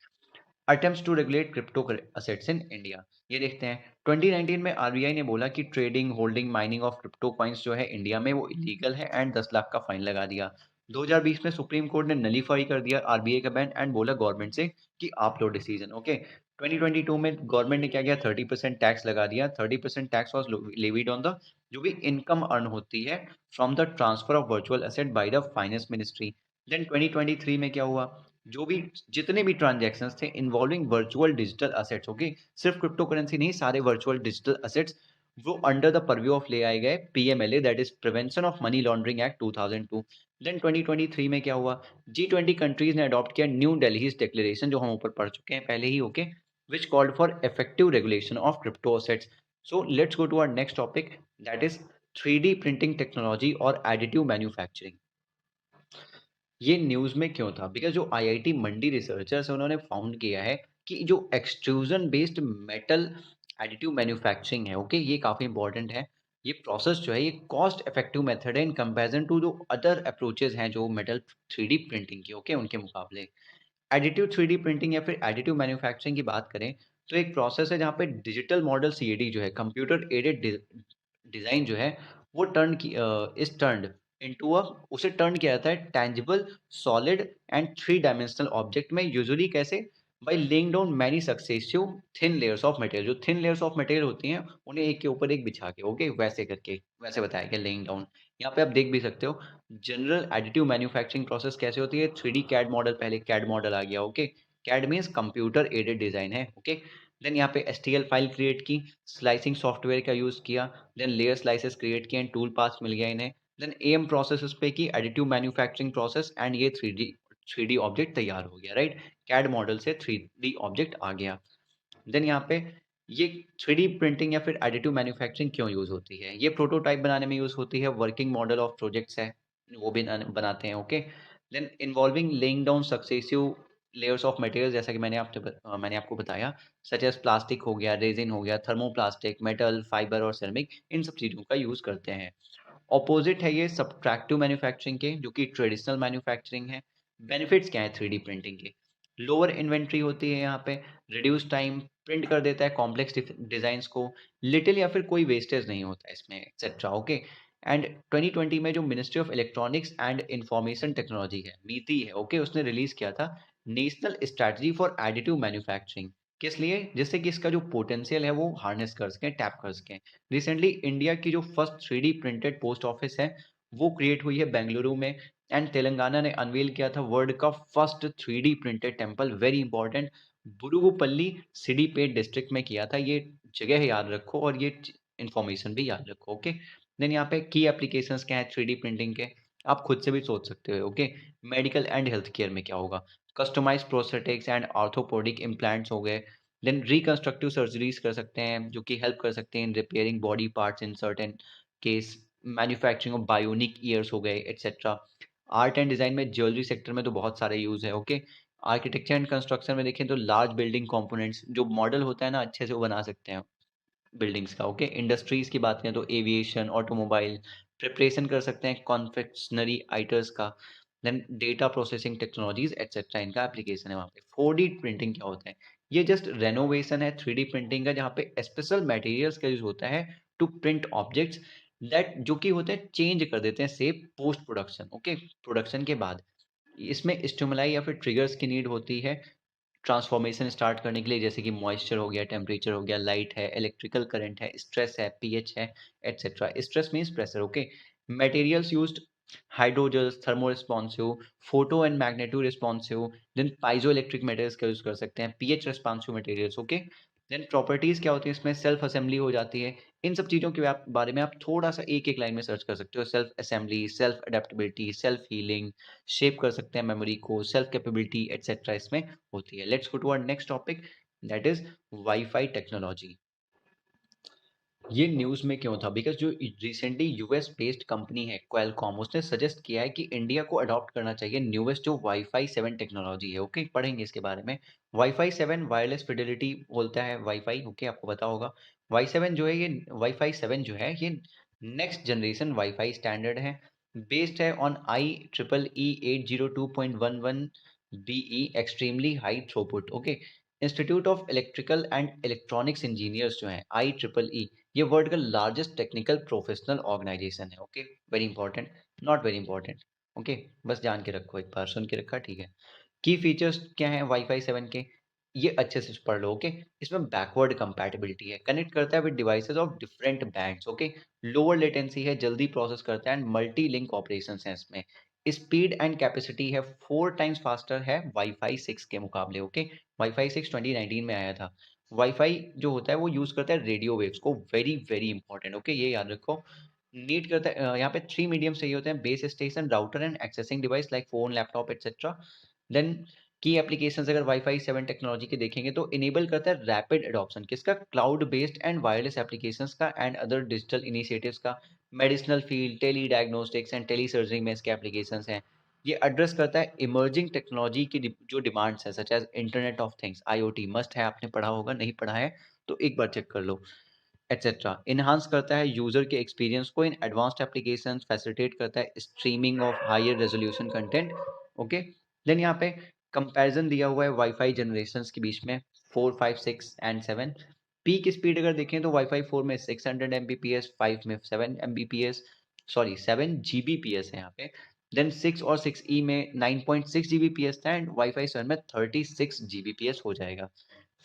Attempts to regulate crypto assets in India, ये देखते हैं। 2019 में आरबीआई ने बोला कि trading, holding, mining of crypto coins जो है इंडिया में वो इलीगल है एंड 10 लाख का फाइन लगा दिया। 2020 में सुप्रीम कोर्ट ने नलीफाई कर दिया आरबीआई का बैन एंड बोला गवर्नमेंट से कि आप लो डिसीजन। ओके, 2022 में गवर्नमेंट ने क्या किया? 30% टैक्स लगा दिया। 30% tax was levied on the जो भी इनकम अर्न होती है from the transfer of virtual asset by the finance ministry. Then 2023 में क्या हुआ? जो भी जितने भी ट्रांजैक्शंस थे involving virtual digital assets, okay, सिर्फ क्रिप्टो करेंसी नहीं, सारे वर्चुअल डिजिटल असेट्स, वो अंडर द परव्यू ऑफ ले आए गए PMLA, that is prevention of money laundering act 2002। Then 2023 में क्या हुआ? G20 कंट्रीज ने अडॉप्ट किया न्यू दिल्ली डिक्लेरेशन, जो हम ऊपर पढ़ चुके हैं पहले ही। Okay, which called for effective regulation of crypto assets. So let's go to our next topic, that is 3D printing technology और एडिटिव मैन्युफैक्चरिंग। ये न्यूज़ में क्यों था? बिकॉज़ जो आईआईटी मंडी रिसर्चर्स हैं उन्होंने फाउंड किया है कि जो extrusion based metal additive manufacturing है, ओके, ये काफ़ी इंपॉर्टेंट है। ये प्रोसेस जो है ये कॉस्ट इफेक्टिव मेथड है इन कंपैरिजन टू जो अदर अप्रोचेज़ हैं जो मेटल 3D प्रिंटिंग के, ओके, उनके मुकाबले। एडिटिव 3D प्रिंटिंग या फिर एडिटिव मैन्युफैक्चरिंग की बात करें तो एक प्रोसेस है जहाँ पे डिजिटल मॉडल सीएडी जो है, कंप्यूटर एडेड डिज़ाइन जो है वो इज़ टर्न्ड इनटू अ, उसे टर्न किया जाता है tangible, solid and three dimensional object में। यूजुअली कैसे? By laying down many successive thin layers of material. जो थिन लेयर्स ऑफ मटेरियल होती हैं उन्हें एक के ऊपर एक बिछा के, ओके, वैसे करके, वैसे बताया गया लेइंग डाउन। यहाँ पे आप देख भी सकते हो जनरल एडिटिव मैन्युफैक्चरिंग प्रोसेस कैसे होती है। 3D कैड मॉडल, पहले कैड मॉडल आ गया। Okay, CAD means computer aided design है। ओके, देन यहाँ पे एसटीएल फाइल क्रिएट की, स्लाइसिंग सॉफ्टवेयर का यूज किया, देन लेयर स्लाइसेस क्रिएट किए, टूल पाथ्स मिल गया इन्हें, देन एएम प्रोसेसेस पे की एडिटिव मैन्युफैक्चरिंग प्रोसेस एंड ये थ्री डी ऑब्जेक्ट तैयार हो गया, राइट। कैड मॉडल से थ्री डी ऑब्जेक्ट आ गया। देन यहाँ पे ये थ्री डी प्रिंटिंग या फिर एडिटिव मैन्युफैक्चरिंग क्यों यूज होती है? ये प्रोटोटाइप बनाने में यूज होती है, वर्किंग मॉडल ऑफ प्रोजेक्ट्स है वो भी बनाते हैं, okay. Then involving laying down successive layers of material, जैसा कि मैंने आपको बताया, सच एज प्लास्टिक हो गया, रेजिन हो गया, थर्मोप्लास्टिक, मेटल, फाइबर और सेरेमिक, इन सब चीज़ों का यूज करते हैं। ऑपोजिट है ये सब्ट्रैक्टिव मैन्युफैक्चरिंग के, जो कि ट्रेडिशनल मैन्युफैक्चरिंग है। बेनिफिट्स क्या है थ्री डी प्रिंटिंग के? लोअर इन्वेंट्री होती है यहाँ पे, रिड्यूस टाइम, प्रिंट कर देता है कॉम्प्लेक्स डिजाइन्स को, लिटिल या फिर कोई वेस्टेज नहीं होता है इसमें, एक्सेट्रा, ओके। एंड 2020 में जो ministry of electronics and information technology है, नीति है, ओके, उसने रिलीज किया था national strategy for additive manufacturing. किस लिए? जिससे कि इसका जो पोटेंशियल है वो हार्नेस कर सकें, टैप कर सकें। रिसेंटली इंडिया की जो first three D printed post office है वो क्रिएट हुई है बेंगलुरु में। एंड तेलंगाना ने अनवील किया था वर्ल्ड का first three D printed temple, very important, Burugupalli Siddipet district में किया था। ये जगह याद रखो और ये इंफॉर्मेशन भी याद रखो, ओके। देन यहाँ पे की एप्लीकेशंस क्या है थ्री डी प्रिंटिंग के, आप खुद से भी सोच सकते हो, okay. Medical and health care में क्या होगा? कस्टमाइज प्रोस्थेटिक्स एंड ऑर्थोपोडिक इम्प्लांट्स हो गए। देन रिकंस्ट्रक्टिव सर्जरीज कर सकते हैं, जो कि हेल्प कर सकते हैं in repairing body parts in certain case. Manufacturing of bionic ears हो गए, एक्सेट्रा। आर्ट एंड डिजाइन में, ज्वेलरी सेक्टर में तो बहुत सारे यूज है, ओके। आर्किटेक्चर एंड कंस्ट्रक्शन में देखें तो लार्ज बिल्डिंग कंपोनेंट्स जो मॉडल होता है ना, अच्छे से वो बना सकते हैं बिल्डिंग्स का, ओके। इंडस्ट्रीज की बात करें तो एविएशन, ऑटोमोबाइल, प्रिपरेशन कर सकते हैं कॉन्फेक्शनरी आइटम्स का। Then data processing technologies etcetera इनका एप्लीकेशन है वहाँ पे। 4D प्रिंटिंग क्या होता है? ये जस्ट रेनोवेशन है 3D प्रिंटिंग का, जहाँ पे स्पेशल मटेरियल्स का यूज होता है टू प्रिंट ऑब्जेक्ट्स दैट, जो कि होते हैं चेंज कर देते हैं से पोस्ट प्रोडक्शन, ओके, प्रोडक्शन के बाद। इसमें स्टिमुलाई या फिर ट्रिगर्स की नीड होती है ट्रांसफॉर्मेशन स्टार्ट करने के लिए, जैसे कि मॉइस्चर हो गया, टेम्परेचर हो गया, लाइट है, इलेक्ट्रिकल करंट है, स्ट्रेस है, पीएच है, etcetera. Stress means pressure, okay. Materials used, hydrogels, thermo responsive, photo and magnetic responsive. Then piezo electric materials का यूज कर सकते हैं, pH responsive materials, okay. Then properties क्या होती है इसमें? सेल्फ असेंबली हो जाती है। इन सब चीज़ों के बारे में आप थोड़ा सा एक एक लाइन में सर्च कर सकते हो। Self assembly, self adaptability, self healing, shape कर सकते हैं मेमोरी को, सेल्फ कैपेबिलिटी एक्सेट्रा इसमें होती है। Let's go to our next topic, that is WiFi technology. ये न्यूज़ में क्यों था? बिकॉज जो रिसेंटली यूएस बेस्ड कंपनी है क्वालकॉम, उसने सजेस्ट किया है कि इंडिया को अडॉप्ट करना चाहिए न्यूएस्ट जो वाईफाई 7 टेक्नोलॉजी है, ओके। पढ़ेंगे इसके बारे में। वाईफाई 7 वायरलेस फिडेलिटी बोलता है वाईफाई, ओके, आपको पता होगा। वाई 7 जो है ये वाईफाई 7 जो है ये नेक्स्ट जनरेशन वाईफाई स्टैंडर्ड है, बेस्ड है on IEEE 802.11 BE, extremely high throughput, okay. Institute of electrical and electronics engineers जो है IEEE, ये वर्ल्ड का लार्जेस्ट टेक्निकल प्रोफेशनल ऑर्गेनाइजेशन है, okay. Very important, not very important, okay, बस जान के रखो, एक बार सुन के रखा, ठीक है। की फीचर्स क्या है वाईफाई 7 के? ये अच्छे से पढ़ लो, ओके। इसमें बैकवर्ड कंपैटिबिलिटी है, कनेक्ट करता है with devices of different bands, okay. Lower latency है, जल्दी प्रोसेस करता है, एंड मल्टी लिंक ऑपरेशंस हैं इसमें। स्पीड एंड कैपेसिटी है 4 टाइम्स फास्टर है वाईफाई 6 के मुकाबले, ओके। वाईफाई 6 2019 में आया था। वाईफाई जो होता है वो यूज करता है रेडियो वेव्स को, वेरी वेरी इंपॉर्टेंट, ओके, ये याद रखो। नीड करता है यहाँ पे 3 मीडियम चाहिए होते हैं, base station, router and accessing device like phone, laptop etcetera. Then की एप्लीकेशंस अगर वाईफाई 7 टेक्नोलॉजी के देखेंगे तो इनेबल करता है रैपिड एडॉप्शन किसका? Cloud based and wireless applications का एंड अदर डिजिटल इनिशिएटिव्स का। Medicinal field, tele diagnostics and tele surgery में इसके एप्लीकेशंस हैं। ये एड्रेस करता है इमर्जिंग टेक्नोलॉजी की जो डिमांड्स है, such as internet of things, IoT, must है, आपने पढ़ा होगा, नहीं पढ़ा है तो एक बार चेक कर लो, एक्सेट्रा। इन्हांस करता है यूजर के एक्सपीरियंस को इन एडवांस्ड एप्लीकेशंस, फैसिलिटेट करता है streaming of higher resolution content, okay. Then यहाँ पे कंपैरिजन दिया हुआ है वाईफाई जनरेशंस के बीच में, 4, 5, 6 एंड 7। पीक स्पीड अगर देखें तो वाईफाई 4 में 600 Mbps, 5 में 7 Mbps, सॉरी 7 Gbps है यहाँ पे। देन 6 और 6E में 9.6 Gbps था, एंड वाईफाई 7 में 36 Gbps हो जाएगा।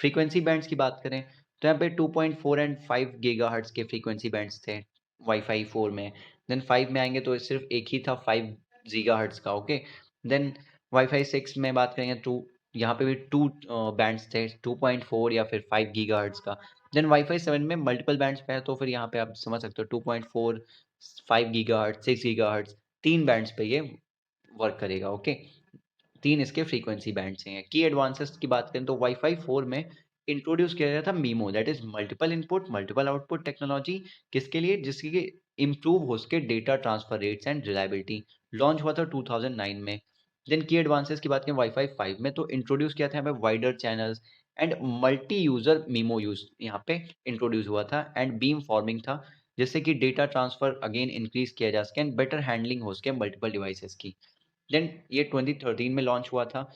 फ्रीक्वेंसी बैंड्स की बात करें तो यहाँ पे 2.4 एंड 5 गीगाहर्ट्ज के फ्रीक्वेंसी बैंड्स थे वाईफाई 4 में। देन 5 में आएंगे तो सिर्फ एक ही था 5 गीगाहर्ट्ज का, ओके। देन वाईफाई 6 में बात करेंगे तो यहाँ पे भी टू बैंड्स थे, 2.4 या फिर 5 गीगाहर्ट्ज का। देन वाईफाई 7 में मल्टीपल बैंड्स पे है, तो फिर यहाँ पे आप समझ सकते हो 2.4, 5 गीगाहर्ट्ज, 6 गीगाहर्ट्ज, 3 बैंड्स पे ये वर्क करेगा। ओके, 3 इसके फ्रीक्वेंसी बैंड्स हैं। की एडवांसेस की बात करें तो वाईफाई 4 में इंट्रोड्यूस किया गया था memo, that is multiple input multiple output technology. किसके लिए? जिसकी इम्प्रूव हो सके data transfer rates and reliability. Launch हुआ था 2009 में। देन की एडवांसेस की बात करें वाईफाई 5 में तो इंट्रोड्यूस किया था यहाँ पे wider channels and multi user memo use यहाँ पे इंट्रोड्यूस हुआ था एंड बीम फॉर्मिंग था, जिससे कि डेटा ट्रांसफर अगेन इंक्रीज किया जा सके एंड बेटर हैंडलिंग हो सके मल्टीपल डिवाइसेस की। देन ये 2013 में लॉन्च हुआ था।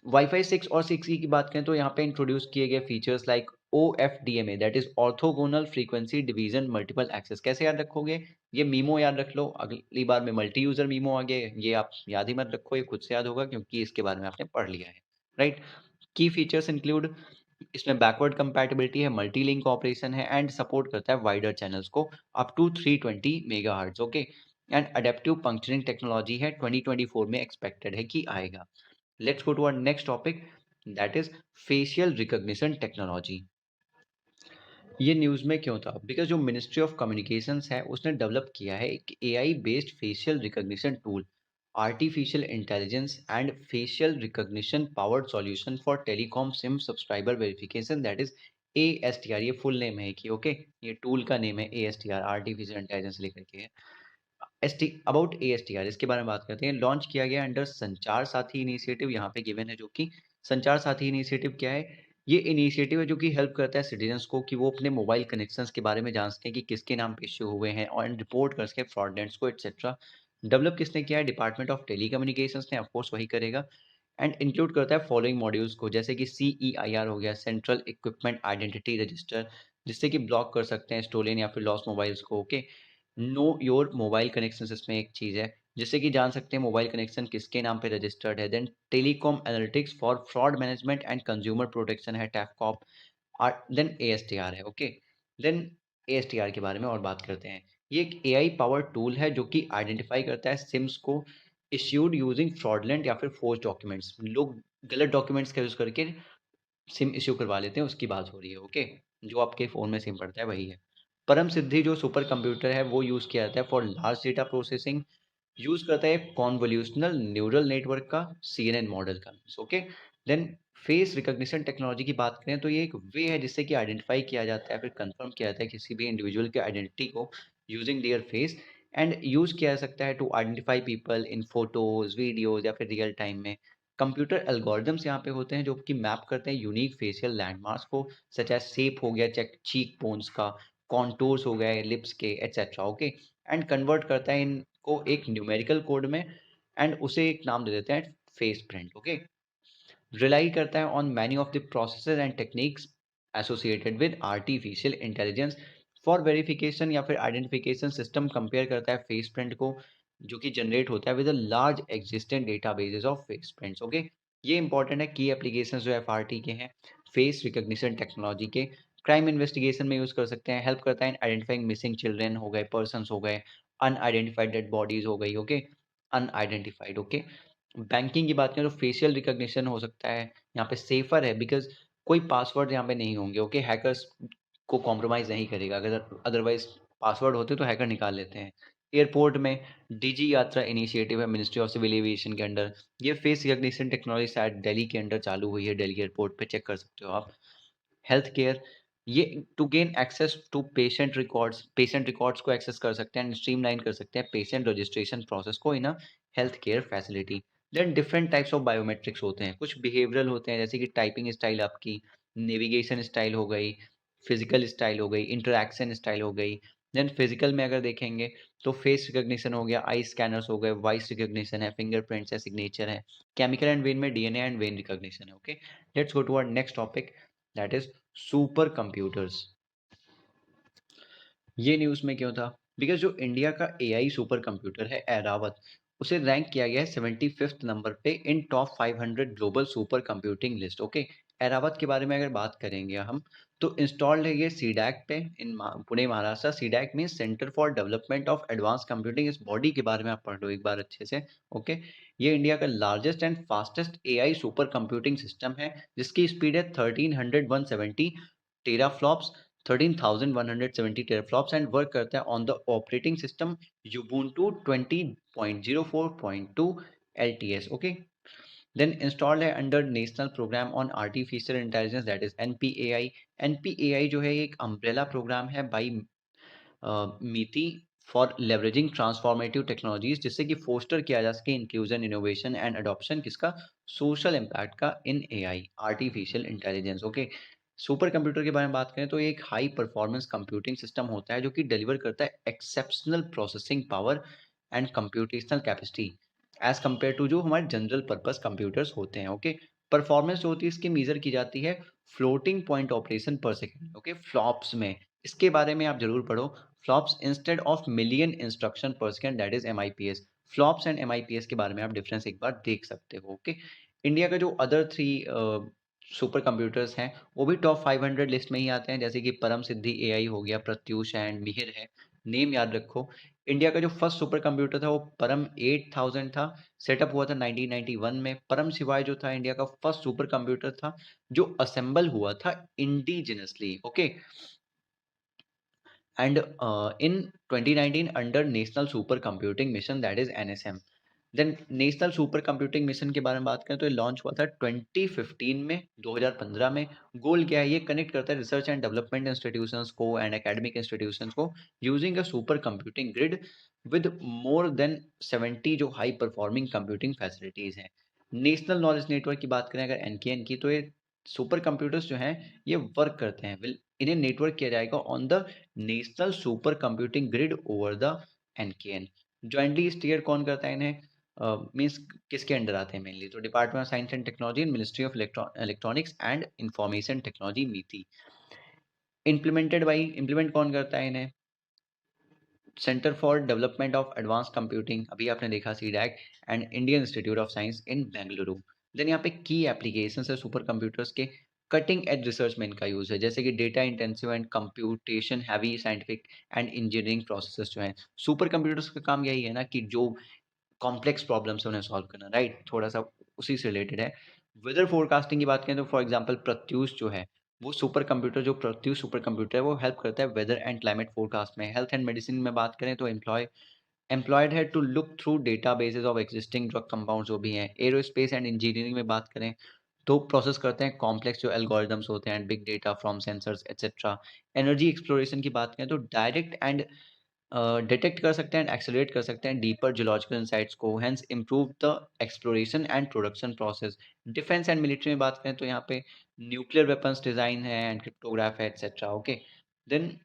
वाईफाई 6 और 6E की बात करें तो यहाँ पे इंट्रोड्यूस किए गए features like OFDMA, that is orthogonal frequency division multiple access. कैसे याद रखोगे? ये मीमो याद रख लो, अगली बार में मल्टी यूजर मीमो आ गए, ये आप याद ही मत रखो, ये खुद से याद होगा क्योंकि इसके बारे में आपने पढ़ लिया है, राइट। की फीचर्स इंक्लूड, इसमें बैकवर्ड कंपैटिबिलिटी है, मल्टी लिंक ऑपरेशन है एंड सपोर्ट करता है वाइडर चैनल्स को up to 320 megahertz. Okay, and adaptive puncturing technology है, 2024 में एक्सपेक्टेड है कि आएगा। Let's go to our next topic, that is facial recognition technology। ये न्यूज़ में क्यों था? बिकॉज जो मिनिस्ट्री ऑफ कम्युनिकेशंस है उसने डेवलप किया है एक AI based facial recognition tool, artificial intelligence and facial recognition powered solution for telecom SIM subscriber verification, that is ASTR। ये फुल नेम है कि ओके, ये टूल का नेम है ASTR, आर्टिफिशियल इंटेलिजेंस लेकर के है। अबाउट ASTR, इसके बारे में बात करते हैं। लॉन्च किया गया अंडर संचार साथी इनिशिएटिव, यहाँ पे गिवन है जो कि संचार साथी इनिशिएटिव क्या है? ये इनिशिएटिव है जो कि हेल्प करता है सिटीजन्स को कि वो अपने मोबाइल कनेक्शंस के बारे में जान सकें कि किसके नाम पे इश्यू हुए हैं और रिपोर्ट कर सकें फ्रॉडलेंट्स को एटसेट्रा। डेवलप किसने किया है? डिपार्टमेंट ऑफ टेलीकम्युनिकेशंस ने, ऑफकोर्स वही करेगा। एंड इंक्लूड करता है फॉलोइंग मॉड्यूल्स को, जैसे कि CEIR हो गया, सेंट्रल इक्विपमेंट आइडेंटिटी रजिस्टर, जिससे कि ब्लॉक कर सकते हैं स्टोलन या फिर लॉस्ट मोबाइल्स को। Okay, know your mobile connection, इसमें एक चीज़ है जिससे कि जान सकते हैं मोबाइल कनेक्शन किसके नाम पे रजिस्टर्ड है। Then telecom analytics for fraud management and consumer protection है, टैफकॉप। देन ASTR है। ओके, देन ASTR के बारे में और बात करते हैं। ये एक AI पावर टूल है जो कि आइडेंटिफाई करता है सिम्स को इश्यूड यूजिंग फ्रॉडलेंट या फिर फोर्स डॉक्यूमेंट्स। लोग गलत डॉक्यूमेंट्स का यूज़ करके सिम इश्यू करवा लेते हैं, उसकी बात हो रही है। ओके, जो आपके फ़ोन में सिम पड़ता है वही है। परम सिद्धि जो सुपर कंप्यूटर है वो यूज़ किया जाता है for large data processing, use करता है कॉन्वोल्यूशनल न्यूरल नेटवर्क का, CNN मॉडल का। Okay, then face recognition technology की बात करें तो ये एक वे है जिससे कि आइडेंटिफाई किया जाता है फिर कंफर्म किया जाता है किसी भी इंडिविजुअल के आइडेंटिटी को using their face, and use किया जा सकता है to identify people in photos videos या फिर रियल टाइम में। कंप्यूटर एल्गोरिदम्स यहाँ पे होते हैं जो कि मैप करते हैं यूनिक फेशियल लैंडमार्क्स को, सच एज शेप हो गया चेक चीक बोन्स का, कॉन्टूर्स हो गए लिप्स के एटसेट्रा। ओके, एंड कन्वर्ट करता है इनको एक न्यूमेरिकल कोड में एंड उसे एक नाम दे देते हैं फेस प्रिंट। ओके, रिलाई करता है on many of the processes and techniques associated with artificial intelligence for verification या फिर आइडेंटिफिकेशन सिस्टम। कंपेयर करता है फेस प्रिंट को जो कि जनरेट होता है with a large existent databases of face prints. Okay, ये इंपॉर्टेंट है की एप्लीकेशन जो FRT के हैं फेस रिकॉग्निशन टेक्नोलॉजी के, क्राइम इन्वेस्टिगेशन में यूज कर सकते हैं। हेल्प करता है इन आइडेंटिफाइंग मिसिंग चिल्ड्रन हो गए, पर्सन हो गए, अनआइडेंटिफाइड डेड बॉडीज हो गई। Okay, unidentified. ओके, बैंकिंग की बात करें तो फेशियल रिकॉग्निशन हो सकता है यहाँ पे सेफर है बिकॉज कोई पासवर्ड यहाँ पे नहीं होंगे। ओके, हैकर्स को कॉम्प्रोमाइज नहीं करेगा, अगर अदरवाइज पासवर्ड होते तो हैकर निकाल लेते हैं। एयरपोर्ट में DG यात्रा इनिशिएटिव है मिनिस्ट्री ऑफ सिविल एविएशन के अंडर, ये फेस रिकॉग्निशन टेक्नोलॉजी शायद दिल्ली के अंडर चालू हुई है, दिल्ली एयरपोर्ट पे चेक कर सकते हो आप। हेल्थ केयर, ये to gain access to patient records को एक्सेस कर सकते हैं, स्ट्रीमलाइन कर सकते हैं पेशेंट रजिस्ट्रेशन प्रोसेस को in a health care facility. Then different types of biometrics होते हैं, कुछ बिहेवियरल होते हैं जैसे कि टाइपिंग स्टाइल आपकी, नेविगेशन स्टाइल हो गई, फिजिकल स्टाइल हो गई, इंटरैक्शन स्टाइल हो गई। देन फिजिकल में अगर देखेंगे तो फेस रिकॉग्निशन हो गया, आई स्कैनर्स हो गए, वॉइस रिकॉग्निशन है, फिंगरप्रिंट्स है, सिग्नेचर है, केमिकल एंड वेन में DNA एंड वेन रिकॉग्निशन है। Okay, let's go to our next topic, that is supercomputers. ये न्यूज़ में क्यों था? बिकॉज जो इंडिया का AI सुपर कंप्यूटर है एरावत, उसे रैंक किया गया है 75th नंबर पे in top 500 global super computing list. Okay, Airawat के बारे में अगर बात करेंगे हम तो इंस्टॉल्ड है ये सीडैक पे in Pune Maharashtra. CDAC mean Centre for development of advance Computing, इस बॉडी के बारे में आप पढ़ लो एक बार अच्छे से। ओके, ये इंडिया का largest and fastest AI super computing system है जिसकी स्पीड है 1300 170 टेराफ्लॉप्स, 13,170 टेराफ्लॉप्स एंड वर्क करता है on the operating system Ubuntu 20.04.2 LTS. Okay, then installed है under national programme on artificial intelligence that is NPAI. NPAI जो है एक अम्ब्रेला प्रोग्राम है by MeitY for leveraging transformative technologies, जिससे कि फोस्टर किया जा सके इंक्लूजन, इनोवेशन एंड अडॉप्शन किसका, सोशल इम्पैक्ट का in AI artificial intelligence. Okay, supercomputer के बारे में बात करें तो एक हाई परफॉर्मेंस कंप्यूटिंग सिस्टम होता है जो कि डिलीवर करता है exceptional processing power and computational capacity as compare to जो हमारे जनरल पर्पस कंप्यूटर्स होते हैं. ओके, परफॉर्मेंस जो होती है इसकी मेजर की जाती है floating point operation per second. Okay, flops में. इसके बारे में आप जरूर पढ़ो. Flops instead of million instruction per second that is MIPS. Flops and MIPS के बारे में आप डिफरेंस एक बार देख सकते हो. ओके, इंडिया का जो अदर 3 सुपर कंप्यूटर्स हैं वो भी टॉप 500 लिस्ट में ही आते हैं, जैसे कि परम सिद्धि AI हो गया, प्रत्यूष एंड मिहिर है. नेम याद रखो. इंडिया का जो फर्स्ट सुपर कंप्यूटर था वो परम 8000 था. सेटअप हुआ था 1991 में. परम शिवाय जो था इंडिया का फर्स्ट सुपर कंप्यूटर था जो असेंबल हुआ था indigenously. Okay, and in 2019 under National Super Computing Mission that is NSM. Then national supercomputing mission के बारे में बात करें तो ये लॉन्च हुआ था 2015 में, 2015 में. गोल क्या है, ये कनेक्ट करता है रिसर्च एंड डेवलपमेंट इंस्टीट्यूशंस को एंड एकेडमिक इंस्टीट्यूशंस को using a super computing grid with more than 70 जो हाई परफॉर्मिंग कंप्यूटिंग फैसिलिटीज हैं. नेशनल नॉलेज नेटवर्क की बात करें अगर NKN की, तो ये सुपर कंप्यूटर्स जो हैं ये वर्क करते हैं, इन्हें नेटवर्क किया जाएगा on the national supercomputing grid over the NKN. Jointly steer कौन करता है इन्हें, मीन्स किसके अंडर आते हैं मेनली, तो department of science and technology and ministry of electronics and information technology MeitY. Implement कौन करता है इन्हें, centre for development of advance computing, अभी आपने देखा CDAC, and Indian institute of science in Bengaluru. Then यहाँ पे की एप्लीकेशन है सुपर कंप्यूटर्स के. कटिंग एज रिसर्च में इनका यूज है, जैसे कि data intensive and computation heavy scientific and engineering processes जो हैं. सुपर कंप्यूटर्स का काम यही है ना कि जो कॉम्प्लेक्स प्रॉब्लम्स है उन्हें सॉल्व करना, राइट, थोड़ा सा उसी से रिलेटेड है. वेदर फोरकास्टिंग की बात करें तो फॉर एग्जांपल प्रत्यूष जो है वो सुपर कंप्यूटर, जो प्रत्यूष सुपर कंप्यूटर है वो हेल्प करता है वेदर एंड क्लाइमेट फोरकास्ट में. हेल्थ एंड मेडिसिन में बात करें तो एम्प्लॉयड है to look through data bases of existing drug compound जो भी हैं. एरोस्पेस एंड इंजीनियरिंग में बात करें तो प्रोसेस करते हैं कॉम्प्लेक्स जो एल्गोरिदम्स होते हैं, big data from sensors etcetera. Energy exploration की बात करें तो डायरेक्ट एंड डिटेक्ट कर सकते हैं एंड एक्सेलरेट कर सकते हैं डीपर जियोलॉजिकल इनसाइट्स को, hence improve the exploration and production process. Defence and military में बात करें तो यहाँ पे न्यूक्लियर वेपन्स डिज़ाइन है एंड क्रिप्टोग्राफ है etcetera. Okay, then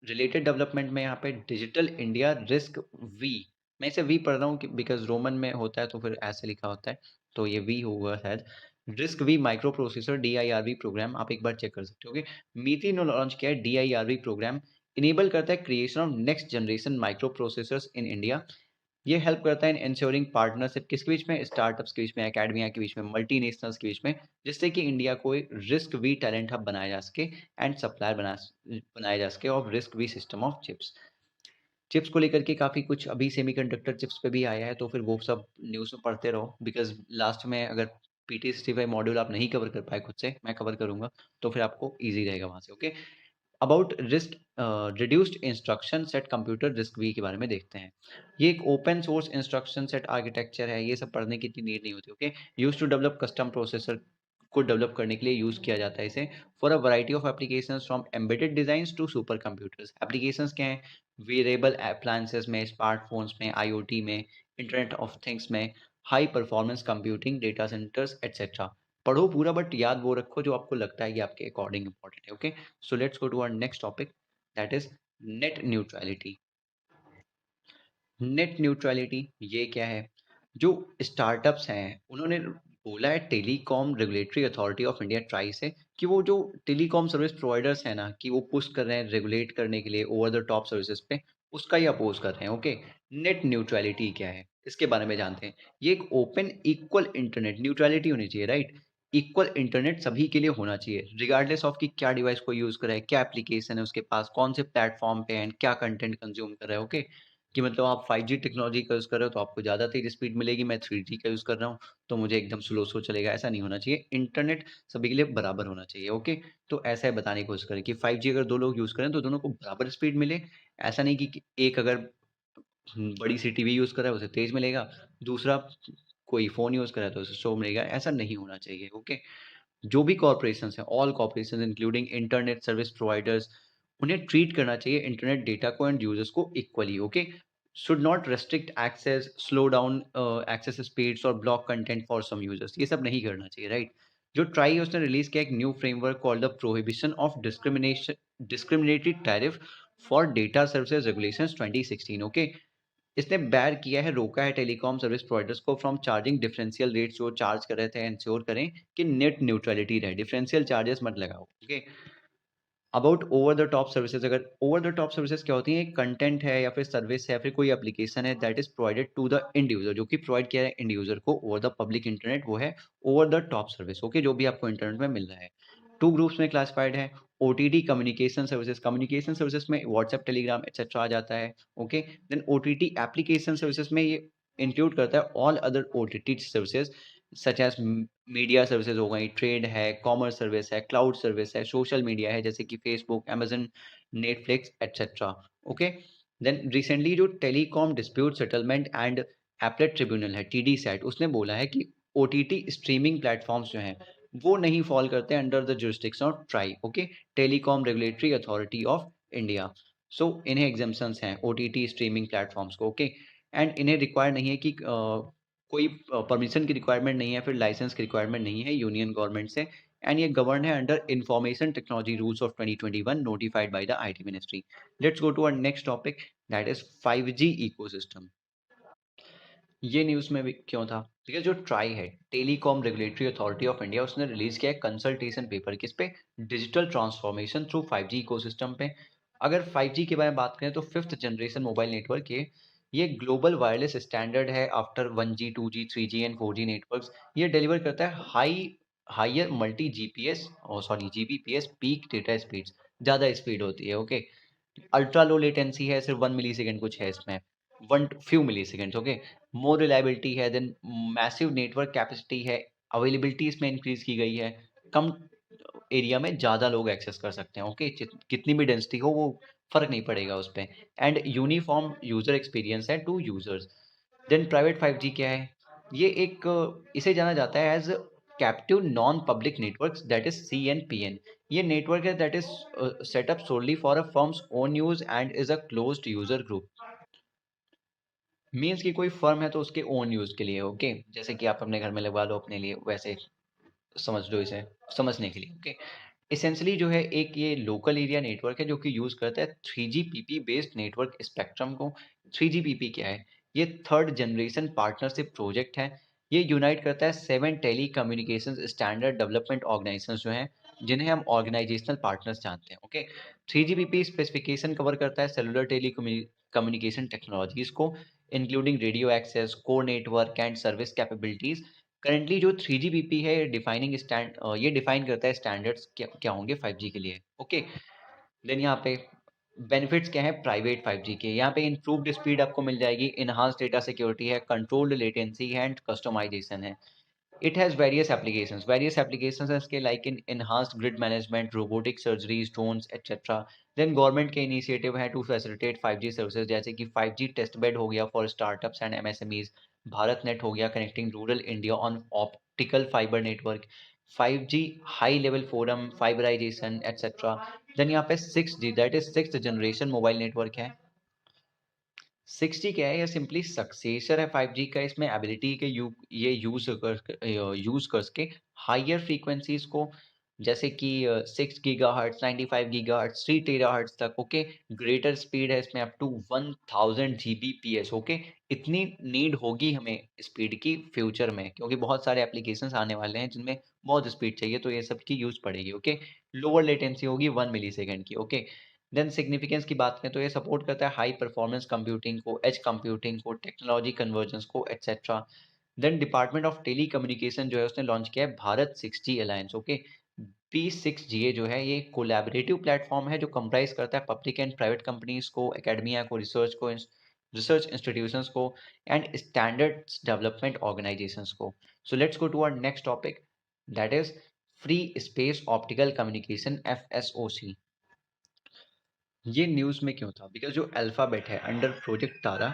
related development में यहाँ पे डिजिटल इंडिया रिस्क वी. मैं इसे वी पढ़ रहा हूँ बिकॉज रोमन में होता है तो फिर ऐसे लिखा होता है, तो ये वी होगा शायद. RISC V microprocessor DIRV program आप एक बार चेक कर सकते हो. ओके, मीति ने लॉन्च किया है DIRV प्रोग्राम. इनेबल करता है creation of next generation micro processors in India. ये हेल्प करता है इन इंश्योरिंग पार्टनरशिप किसके बीच में, स्टार्टअप्स के बीच में, एकेडमिया के बीच में, मल्टीनेशनल्स के बीच में, जिससे कि इंडिया को एक रिस्क वी टैलेंट हब बनाया जा सके एंड सप्लायर बनाया जा सके of RISC V system of chips. Chips को लेकर के काफ़ी कुछ अभी सेमीकंडक्टर चिप्स पे भी आया है, तो फिर वो सब न्यूज़ में पढ़ते रहो बिकॉज लास्ट में अगर PT65 मॉड्यूल आप नहीं कवर कर पाए खुद से, मैं कवर करूंगा, तो फिर आपको ईजी रहेगा वहाँ से. Okay, about RISC reduced instruction set computer RISC V के बारे में देखते हैं. ये एक open source instruction set architecture है, ये सब पढ़ने की इतनी नीड नहीं होती. Okay, use to develop custom processor को डेवलप करने के लिए यूज किया जाता है इसे for a variety of applications from embedded designs to supercomputers. Applications क्या हैं, वेरिएबल अप्लायंसेस में, स्मार्टफोन्स में, IoT में, इंटरनेट ऑफ थिंग्स में, high performance computing, data centres etcetera. पढ़ो पूरा बट याद वो रखो जो आपको लगता है कि आपके अकॉर्डिंग इंपॉर्टेंट है. Okay, so let's go to our next topic, that is net neutrality. Net neutrality ये क्या है, जो स्टार्टअप्स हैं उन्होंने बोला है telecom regulatory authority of India try से कि वो जो टेलीकॉम सर्विस प्रोवाइडर्स हैं ना कि वो पुश कर रहे हैं रेगुलेट करने के लिए ओवर द टॉप सर्विसेज पे, उसका ही अपोज कर रहे हैं. ओके, नेट न्यूट्रलिटी क्या है इसके बारे में जानते हैं. ये एक ओपन इक्वल इंटरनेट, न्यूट्रलिटी होनी चाहिए, राइट, इक्वल इंटरनेट सभी के लिए होना चाहिए रिगार्डलेस ऑफ कि क्या डिवाइस को यूज कर रहा है, क्या एप्लीकेशन है उसके पास, कौन से प्लेटफॉर्म पे है, क्या कंटेंट कंज्यूम कर रहा है. ओके, कि मतलब आप 5G टेक्नोलॉजी का यूज़ कर रहे हो तो आपको ज़्यादा तेज़ स्पीड मिलेगी, मैं 3G का यूज़ कर रहा हूँ तो मुझे एकदम स्लो चलेगा, ऐसा नहीं होना चाहिए। इंटरनेट सभी के लिए बराबर होना चाहिए, ओके? तो ऐसा बताने की कोशिश करें कि 5G अगर 2 लोग यूज़ करें तो दोनों को बराबर स्पीड मिले। ऐसा नहीं कि एक अगर बड़ी सी टीवी यूज़ कर रहा है उसे तेज़ मिलेगा, दूसरा कोई फ़ोन यूज़ कर रहा है तो उसे स्लो मिलेगा, ऐसा नहीं होना चाहिए, ओके? जो भी कॉर्पोरेशंस हैं, all corporations including internet service providers, उन्हें ट्रीट करना चाहिए इंटरनेट डेटा को एंड यूजर्स को equally, okay? Should not restrict access, slow down access speeds और block content for some users, ये सब नहीं करना चाहिए, राइट? जो ट्राई है उसने रिलीज किया एक new framework called the prohibition of discriminatory tariff for data services regulations 2016, okay? इसने बैन किया है, रोका है टेलीकॉम सर्विस प्रोवाइडर्स को फ्रॉम चार्जिंग डिफरेंशियल रेट्स जो चार्ज कर रहे थे, एंश्योर करें कि नेट न्यूट्रलिटी रहे, डिफरेंशियल चार्जेस मत लगाओ, okay? About over the top services, अगर ओवर द टॉप सर्विसेज क्या होती है, एक कंटेंट है या फिर सर्विस है या फिर कोई एप्लीकेशन है that is provided to the end user, जो कि प्रोवाइड किया है इंड यूजर को ओवर द पब्लिक इंटरनेट, वो है over the top service, okay? जो भी आपको इंटरनेट में मिल रहा है। टू ग्रुप्स में क्लासिफाइड है, ओटीटी कम्युनिकेशन सर्विसेज में व्हाट्सएप, टेलीग्राम एक्सेट्रा आ जाता है, okay? Then OTT application services में ये इंक्लूड करता है all other OTT services such as media services हो गई, ट्रेड है, कॉमर्स सर्विस है, क्लाउड सर्विस है, सोशल मीडिया है जैसे कि Facebook, Amazon, Netflix etcetera, okay? Then recently जो telecom dispute settlement and appellate tribunal है, टीडी सैट, उसने बोला है कि ओटीटी स्ट्रीमिंग प्लेटफॉर्म्स जो हैं वो नहीं फॉल करते under the jurisdiction of TRAI, okay? Telecom regulatory authority of India. So इन्हें एग्जाम्पशंस हैं ओटीटी स्ट्रीमिंग प्लेटफॉर्म्स को, ओके? एंड इन्हें रिक्वायर नहीं है कि कोई परमिशन की रिक्वायरमेंट नहीं है, फिर लाइसेंस की रिक्वायरमेंट नहीं है यूनियन गवर्नमेंट से, एंड ये गवर्न है under information technology rules of 2021 notified by the IT ministry. Let's go to our next topic, that is 5G ecosystem. ये न्यूज़ में भी क्यों था? देखिए, जो ट्राई है, telecom regulatory authority of India, उसने रिलीज़ किया है कंसल्टेशन पेपर, किस पे? Digital transformation through 5G ecosystem पे। अगर 5G के बारे में बात करें तो 5th जनरेशन मोबाइल नेटवर्क ये ग्लोबल वायरलेस स्टैंडर्ड है after 1G, 2G, 3G and 4G networks. ये डिलीवर करता है higher multi GPS sorry Gbps peak data speeds, ज़्यादा स्पीड होती है, ओके? अल्ट्रा लो लेटेंसी है, सिर्फ 1 मिलीसेकंड कुछ है इसमें, वन फ्यू मिलीसेकंड्स, ओके? मोर रिलायबिलिटी है, देन मैसिव नेटवर्क कैपेसिटी है, अवेलेबिलिटी इसमें इंक्रीज की गई है, कम एरिया में ज़्यादा लोग एक्सेस कर सकते हैं, ओके? कितनी भी डेंसिटी हो वो फर्क नहीं पड़ेगा उस पे, एंड यूनिफॉर्म यूजर एक्सपीरियंस है to users. Then private 5G क्या है? ये एक इसे जाना जाता है as captive non public networks, that is CNPN। ये नेटवर्क है that is set up solely for a firm's own use and is a closed user group. Means कि कोई फर्म है तो उसके ओन यूज के लिए, ओके? जैसे कि आप अपने घर में लगवा लो अपने लिए, वैसे समझ लो इसे, समझने के लिए, ओके? एसेंशियली जो है एक ये लोकल एरिया नेटवर्क है जो कि यूज़ करता है 3GPP बेस्ड नेटवर्क स्पेक्ट्रम को। 3GPP क्या है? ये थर्ड जनरेशन पार्टनरशिप प्रोजेक्ट है। ये यूनाइट करता है 7 telecommunications standard development organisations जो हैं, जिन्हें हम ऑर्गेनाइजेशनल पार्टनर्स जानते हैं, ओके? 3GPP स्पेसिफिकेशन कवर करता है सेलुलर टेली कम्युनिकेशन टेक्नोलॉजीज को, including radio access, core network and service capabilities. Currently जो 3GPP है ये डिफाइन करता है स्टैंडर्ड्स क्या क्या होंगे 5G के लिए, ओके? देन यहाँ पे बेनिफिट्स क्या है प्राइवेट 5G के? यहाँ पे इंप्रूव्ड स्पीड आपको मिल जाएगी, इनहांस डेटा सिक्योरिटी है, कंट्रोल्ड लेटेंसी है एंड कस्टमाइजेशन है। इट हैज़ वेरियस एप्लीकेशंस हैं इसके, like in enhanced grid management, robotic surgeries, drones etcetera. Then government के इनिशिएटिव है टू फैसिलिटेट 5G सर्विसेज, जैसे कि 5G टेस्ट बेड हो गया for startups and MSMEs, Bharat net हो गया connecting rural India on optical fibre network, 5G high level forum, fibreisation etcetera. Then यहाँ पे 6G that is 6th generation mobile network है। 6G क्या है? ये सिंपली सक्सेसर है 5G का। इसमें एबिलिटी के ये यूज करके हायर फ्रीक्वेंसीज को, जैसे कि 6 GHz, 95 GHz, 3 THz तक, ओके? ग्रेटर स्पीड है इसमें अप टू 1000 Gbps, ओके? इतनी नीड होगी हमें स्पीड की फ्यूचर में, क्योंकि बहुत सारे एप्लीकेशंस आने वाले हैं जिनमें बहुत स्पीड चाहिए, तो ये सब की यूज पड़ेगी, ओके? लोअर लेटेंसी होगी 1 मिलीसेकंड की, ओके? देन सिग्निफिकेंस की बात करें तो ये सपोर्ट करता है हाई परफॉर्मेंस कंप्यूटिंग को, एज कंप्यूटिंग को, टेक्नोलॉजी कन्वर्जेंस को etcetera. Then department of telecommunication जो है उसने लॉन्च किया है Bharat 6G alliance, okay? P6GA जो है ये कोलैबोरेटिव प्लेटफॉर्म है जो कंप्राइज करता है पब्लिक एंड प्राइवेट कंपनीज को, एकेडमिया को, रिसर्च को, रिसर्च इंस्टीट्यूशंस को एंड स्टैंडर्ड्स डेवलपमेंट ऑर्गेनाइजेशंस को। So let's go to our next topic, that is free space optical communication, FSOC। ये न्यूज़ में क्यों था? बिकॉज जो अल्फाबेट है अंडर प्रोजेक्ट तारा,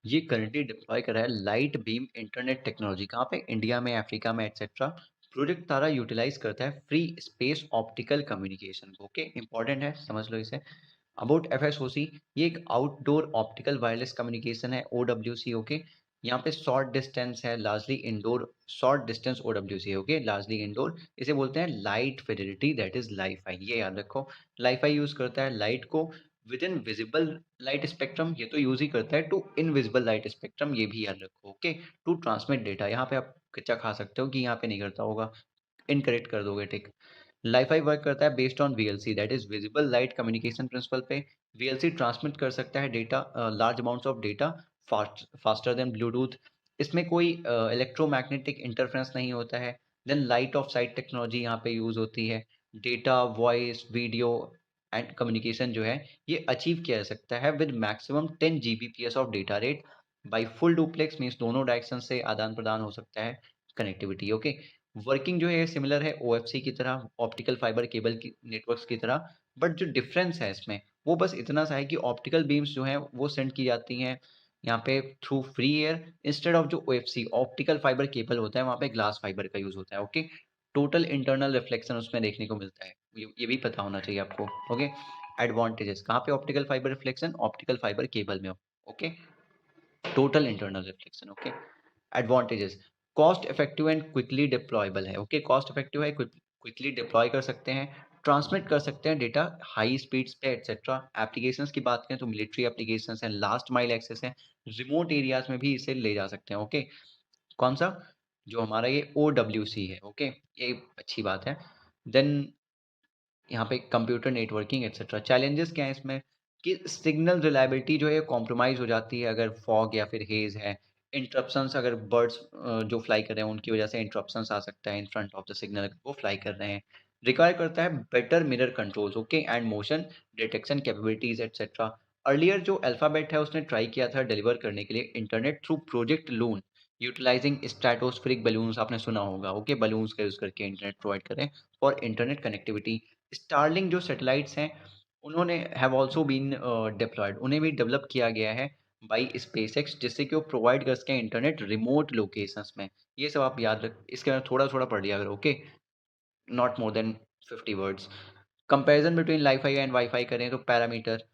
ये करंटली डिप्लॉय कर रहा है लाइट बीम इंटरनेट टेक्नोलॉजी। कहाँ पे? इंडिया में, अफ्रीका में, एक्सेट्रा। प्रोजेक्ट तारा यूटिलाइज करता है फ्री स्पेस ऑप्टिकल कम्युनिकेशन को। ओके, इंपॉर्टेंट है, समझ लो इसे। अबाउट FSOC, ये एक आउटडोर ऑप्टिकल वायरलेस कम्युनिकेशन है, OWC। ओके, यहाँ पे शॉर्ट डिस्टेंस है, largely indoor. Short distance OWC है, ओके, लार्जली इंडोर। इसे बोलते हैं light Fidelity, that is Li-Fi. ये याद रखो, लाइफाई यूज करता है लाइट को with in visible light spectrum, ये तो यूज ही करता है, टू इनविजिबल लाइट स्पेक्ट्रम, ये भी याद रखो। Okay, to transmit data. यहाँ पे आप कच्चा खा सकते हो कि यहाँ पे नहीं करता होगा, इनकरेक्ट कर दोगे, ठीक। लाइफाई वर्क करता है based on VLC, that is visible light communication principle पे। VLC ट्रांसमिट कर सकता है data, large amounts of data, faster than Bluetooth. इसमें कोई इलेक्ट्रोमैग्नेटिक इंटरफ्रेंस नहीं होता है। Then light of sight technology यहाँ पे यूज होती है। Data, voice, video and communication जो है ये अचीव किया जा सकता है with maximum 10 Gbps of data rate by full duplex, means दोनों डायरेक्शन से आदान प्रदान हो सकता है कनेक्टिविटी। ओके, वर्किंग जो है सिमिलर है OFC की तरह, ऑप्टिकल फाइबर केबल की नेटवर्क्स की तरह। बट जो डिफरेंस है इसमें वो बस इतना सा है कि ऑप्टिकल बीम्स जो हैं वो सेंड की जाती हैं यहाँ पे through free air, instead of जो OFC ऑप्टिकल फाइबर केबल होता है वहाँ पे ग्लास फाइबर का यूज होता है। ओके, टोटल इंटरनल रिफ्लेक्शन उसमें देखने को मिलता है, ये भी पता होना चाहिए आपको। ओके, एडवांटेजेस कहाँ पे? Optical fibre reflection optical fibre cable में। Okay, total internal reflection. Okay, advantages, cost effective and quickly deployable है। ओके, कॉस्ट इफेक्टिव है, क्विकली डिप्लॉय कर सकते हैं, ट्रांसमिट कर सकते हैं डेटा हाई स्पीड्स पे, एक्सेट्रा। एप्लीकेशंस की बात करें तो मिलिट्री एप्लीकेशंस हैं, लास्ट माइल एक्सेस है, रिमोट एरियाज में भी इसे ले जा सकते हैं। ओके, कौन सा? जो हमारा ये OWC है। ओके, ये अच्छी बात है। देन यहाँ पे कंप्यूटर नेटवर्किंग एक्सेट्रा। चैलेंजेस क्या है इसमें कि सिग्नल रिलायबिलिटी जो है कॉम्प्रोमाइज़ हो जाती है अगर फॉग या फिर हेज़ है। इंटरप्शंस, अगर बर्ड्स जो फ्लाई कर रहे हैं उनकी वजह से इंटरप्शंस आ सकता है in front of the signal अगर वो फ्लाई कर रहे हैं। रिक्वायर करता है better mirror controls, okay, and motion detection capabilities etcetera. Earlier जो अल्फाबेट है उसने ट्राई किया था डिलीवर करने के लिए इंटरनेट थ्रू प्रोजेक्ट लून, यूटिलाइजिंग स्ट्रेटोस्फेरिक बलून्स, आपने सुना होगा। ओके, बलून्स का यूज़ करके इंटरनेट प्रोवाइड करें फॉर इंटरनेट कनेक्टिविटी। स्टारलिंक जो सैटेलाइट्स हैं उन्होंने हैव आल्सो बीन डिप्लॉयड, उन्हें भी डेवलप किया गया है बाय स्पेसएक्स, जिससे कि वो प्रोवाइड कर सकें इंटरनेट रिमोट लोकेशंस में। ये सब आप याद रख, इसके बारे में थोड़ा थोड़ा पढ़ लिया करो। Okay, not more than 50 words. Comparison between Li-Fi and wifi करें तो पैरामीटर,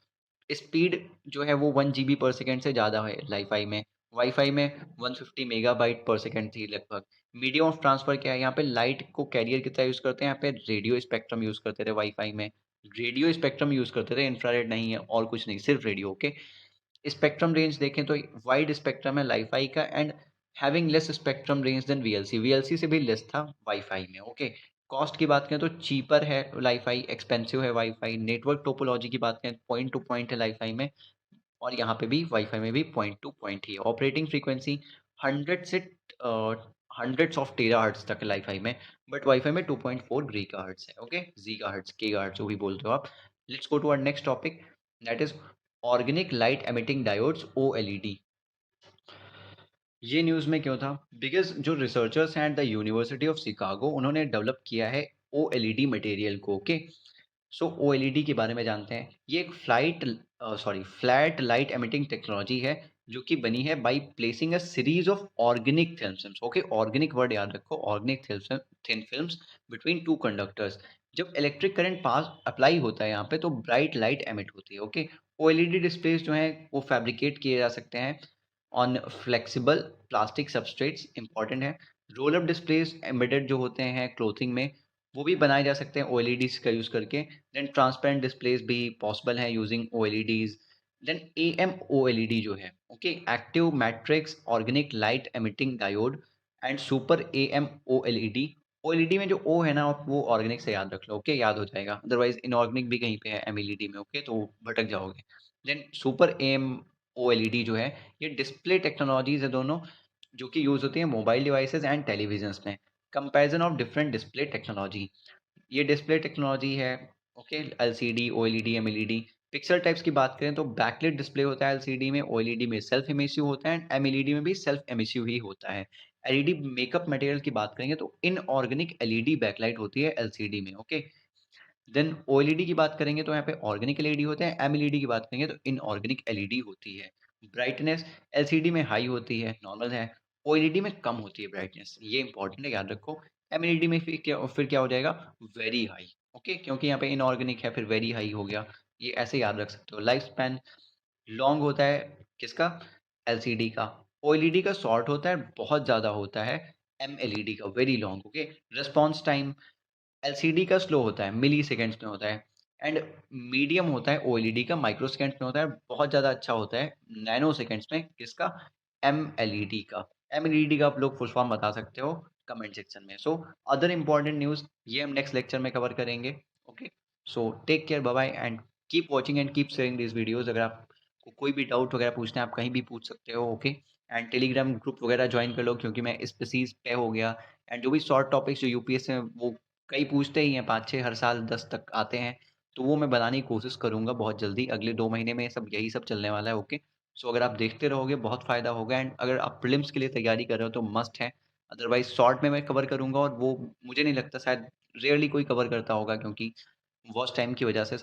स्पीड जो है वो 1 GB पर सेकेंड से ज़्यादा है लाईफाई में। वाईफाई में 150 मेगाबाइट पर सेकेंड थी लगभग। मीडियम ऑफ ट्रांसफ़र क्या है? यहाँ पे लाइट को कैरियर की तरह यूज़ करते हैं, यहाँ पे रेडियो स्पेक्ट्रम यूज़ करते थे वाईफाई में। रेडियो स्पेक्ट्रम यूज़ करते थे, इंफ्रारेड नहीं है और कुछ नहीं, सिर्फ रेडियो। ओके, स्पेक्ट्रम रेंज देखें तो वाइड स्पेक्ट्रम है लाईफाई का and having less spectrum range than VLC, VLC से भी लेस था वाईफाई में। ओके, कॉस्ट की बात करें तो चीपर है लाईफाई, एक्सपेंसिव है वाईफाई। नेटवर्क टोपोलॉजी की बात करें पॉइंट टू पॉइंट है लाईफाई में, और यहाँ पे भी वाईफाई में भी पॉइंट टू पॉइंट ही है। ऑपरेटिंग फ्रीक्वेंसी 100 से हंड्रेड्स ऑफ टेरा हर्ट्स तक है लाईफाई में, बट वाईफाई में 2.4 गीगा हर्ट्स है। Okay, gigahertz, gigahertz जो भी बोलते हो आप। Let's go to our next topic, that is organic light emitting diodes, OLED। ये न्यूज़ में क्यों था? बिकॉज जो रिसर्चर्स हैं at the University of Chicago, उन्होंने डेवलप किया है OLED मटेरियल को। ओके, सो OLED के बारे में जानते हैं। ये एक फ्लैट लाइट एमिटिंग टेक्नोलॉजी है जो कि बनी है by placing a series of organic thin films. Okay, organic word याद रखो, organic thin films between two conductors. जब इलेक्ट्रिक करंट पास अप्लाई होता है यहाँ पे तो ब्राइट लाइट एमिट होती है। ओके, OLED डिस्प्लेस जो हैं वो फैब्रिकेट किए जा सकते हैं on flexible plastic substrates, important है। रोल अप डिस्प्लेस एम्बेडेड जो होते हैं क्लोथिंग में, वो भी बनाए जा सकते हैं OLEDs का यूज़ करके। देन ट्रांसपेरेंट डिस्प्लेस भी पॉसिबल है यूजिंग OLEDs। देन AMOLED जो है, okay, active matrix organic light emitting diode and super AMOLED। OLED में जो O है ना वो ऑर्गेनिक से याद रख लो। ओके, याद हो जाएगा, अदरवाइज इनऑर्गेनिक भी कहीं पे है MELED में। ओके, तो भटक जाओगे। देन सुपर AMOLED जो है ये डिस्प्ले टेक्नोलॉजीज है दोनों, जो कि यूज़ होती है मोबाइल डिवाइसेस एंड टेलीविजन्स में। Comparison of different display technology, ये डिस्प्ले टेक्नोलॉजी है। Okay, LCD, OLED, MELED। Pixel types की बात करें तो बैकलिट डिस्प्ले होता है एलसीडी में, ओएलईडी में सेल्फ इमिसिव होता है एंड एमएलईडी में भी सेल्फ इमिसिव ही होता है। एलईडी मेकअप मटेरियल की बात करेंगे तो इनऑर्गेनिक एलईडी बैकलाइट होती है एलसीडी में, ओके। देन ओएलईडी की बात करेंगे तो यहाँ पे ऑर्गेनिक एलईडी होते हैं, एमएलईडी की बात करेंगे तो इनऑर्गेनिक एलईडी होती है। ब्राइटनेस एलसीडी में हाई होती है, नॉर्मल है, ओएलईडी में कम होती है ब्राइटनेस, ये इंपॉर्टेंट है, याद रखो। एमएलईडी में फिर क्या हो जाएगा, वेरी हाई, ओके, क्योंकि यहाँ पे इनऑर्गेनिक है फिर वेरी हाई हो गया, ये ऐसे याद रख सकते हो। लाइफ स्पैन लॉन्ग होता है किसका, एलसीडी का। ओएलईडी का शॉर्ट होता है, बहुत ज़्यादा होता है, एमएलईडी का very long, okay. Response time LCD का स्लो होता है, मिली सेकेंड्स में होता है एंड मीडियम होता है ओएलईडी का, माइक्रो सेकेंड्स में होता है, बहुत ज़्यादा अच्छा होता है नैनो सेकेंड्स में, किसका, एमएलईडी का। एमएलईडी का आप लोग फुल फॉर्म बता सकते हो कमेंट सेक्शन में। सो अदर इंपॉर्टेंट न्यूज़ ये हम नेक्स्ट लेक्चर में कवर करेंगे, okay. So take care, bye bye and keep watching and keep sharing this videos. अगर आपको कोई भी डाउट वगैरह पूछना है आप कहीं भी पूछ सकते हो, ओके। एंड टेलीग्राम ग्रुप वगैरह ज्वाइन कर लो, क्योंकि मैं इस स्पीसीज पे हो गया एंड जो भी शॉर्ट टॉपिक्स जो यूपीएस में वो कई पूछते ही हैं, 5-6 हर साल 10 तक आते हैं, तो वो मैं बनाने की कोशिश करूँगा बहुत जल्दी, अगले 2 महीने में सब यही सब चलने वाला है, ओके। सो अगर आप देखते रहोगे बहुत फ़ायदा होगा एंड अगर आप प्रीलिम्स के लिए तैयारी कर रहे हो तो मस्ट है, अदरवाइज़ शॉर्ट में मैं कवर करूँगा और वो मुझे नहीं लगता, शायद रेयरली कोई कवर करता होगा, क्योंकि वॉच टाइम की वजह से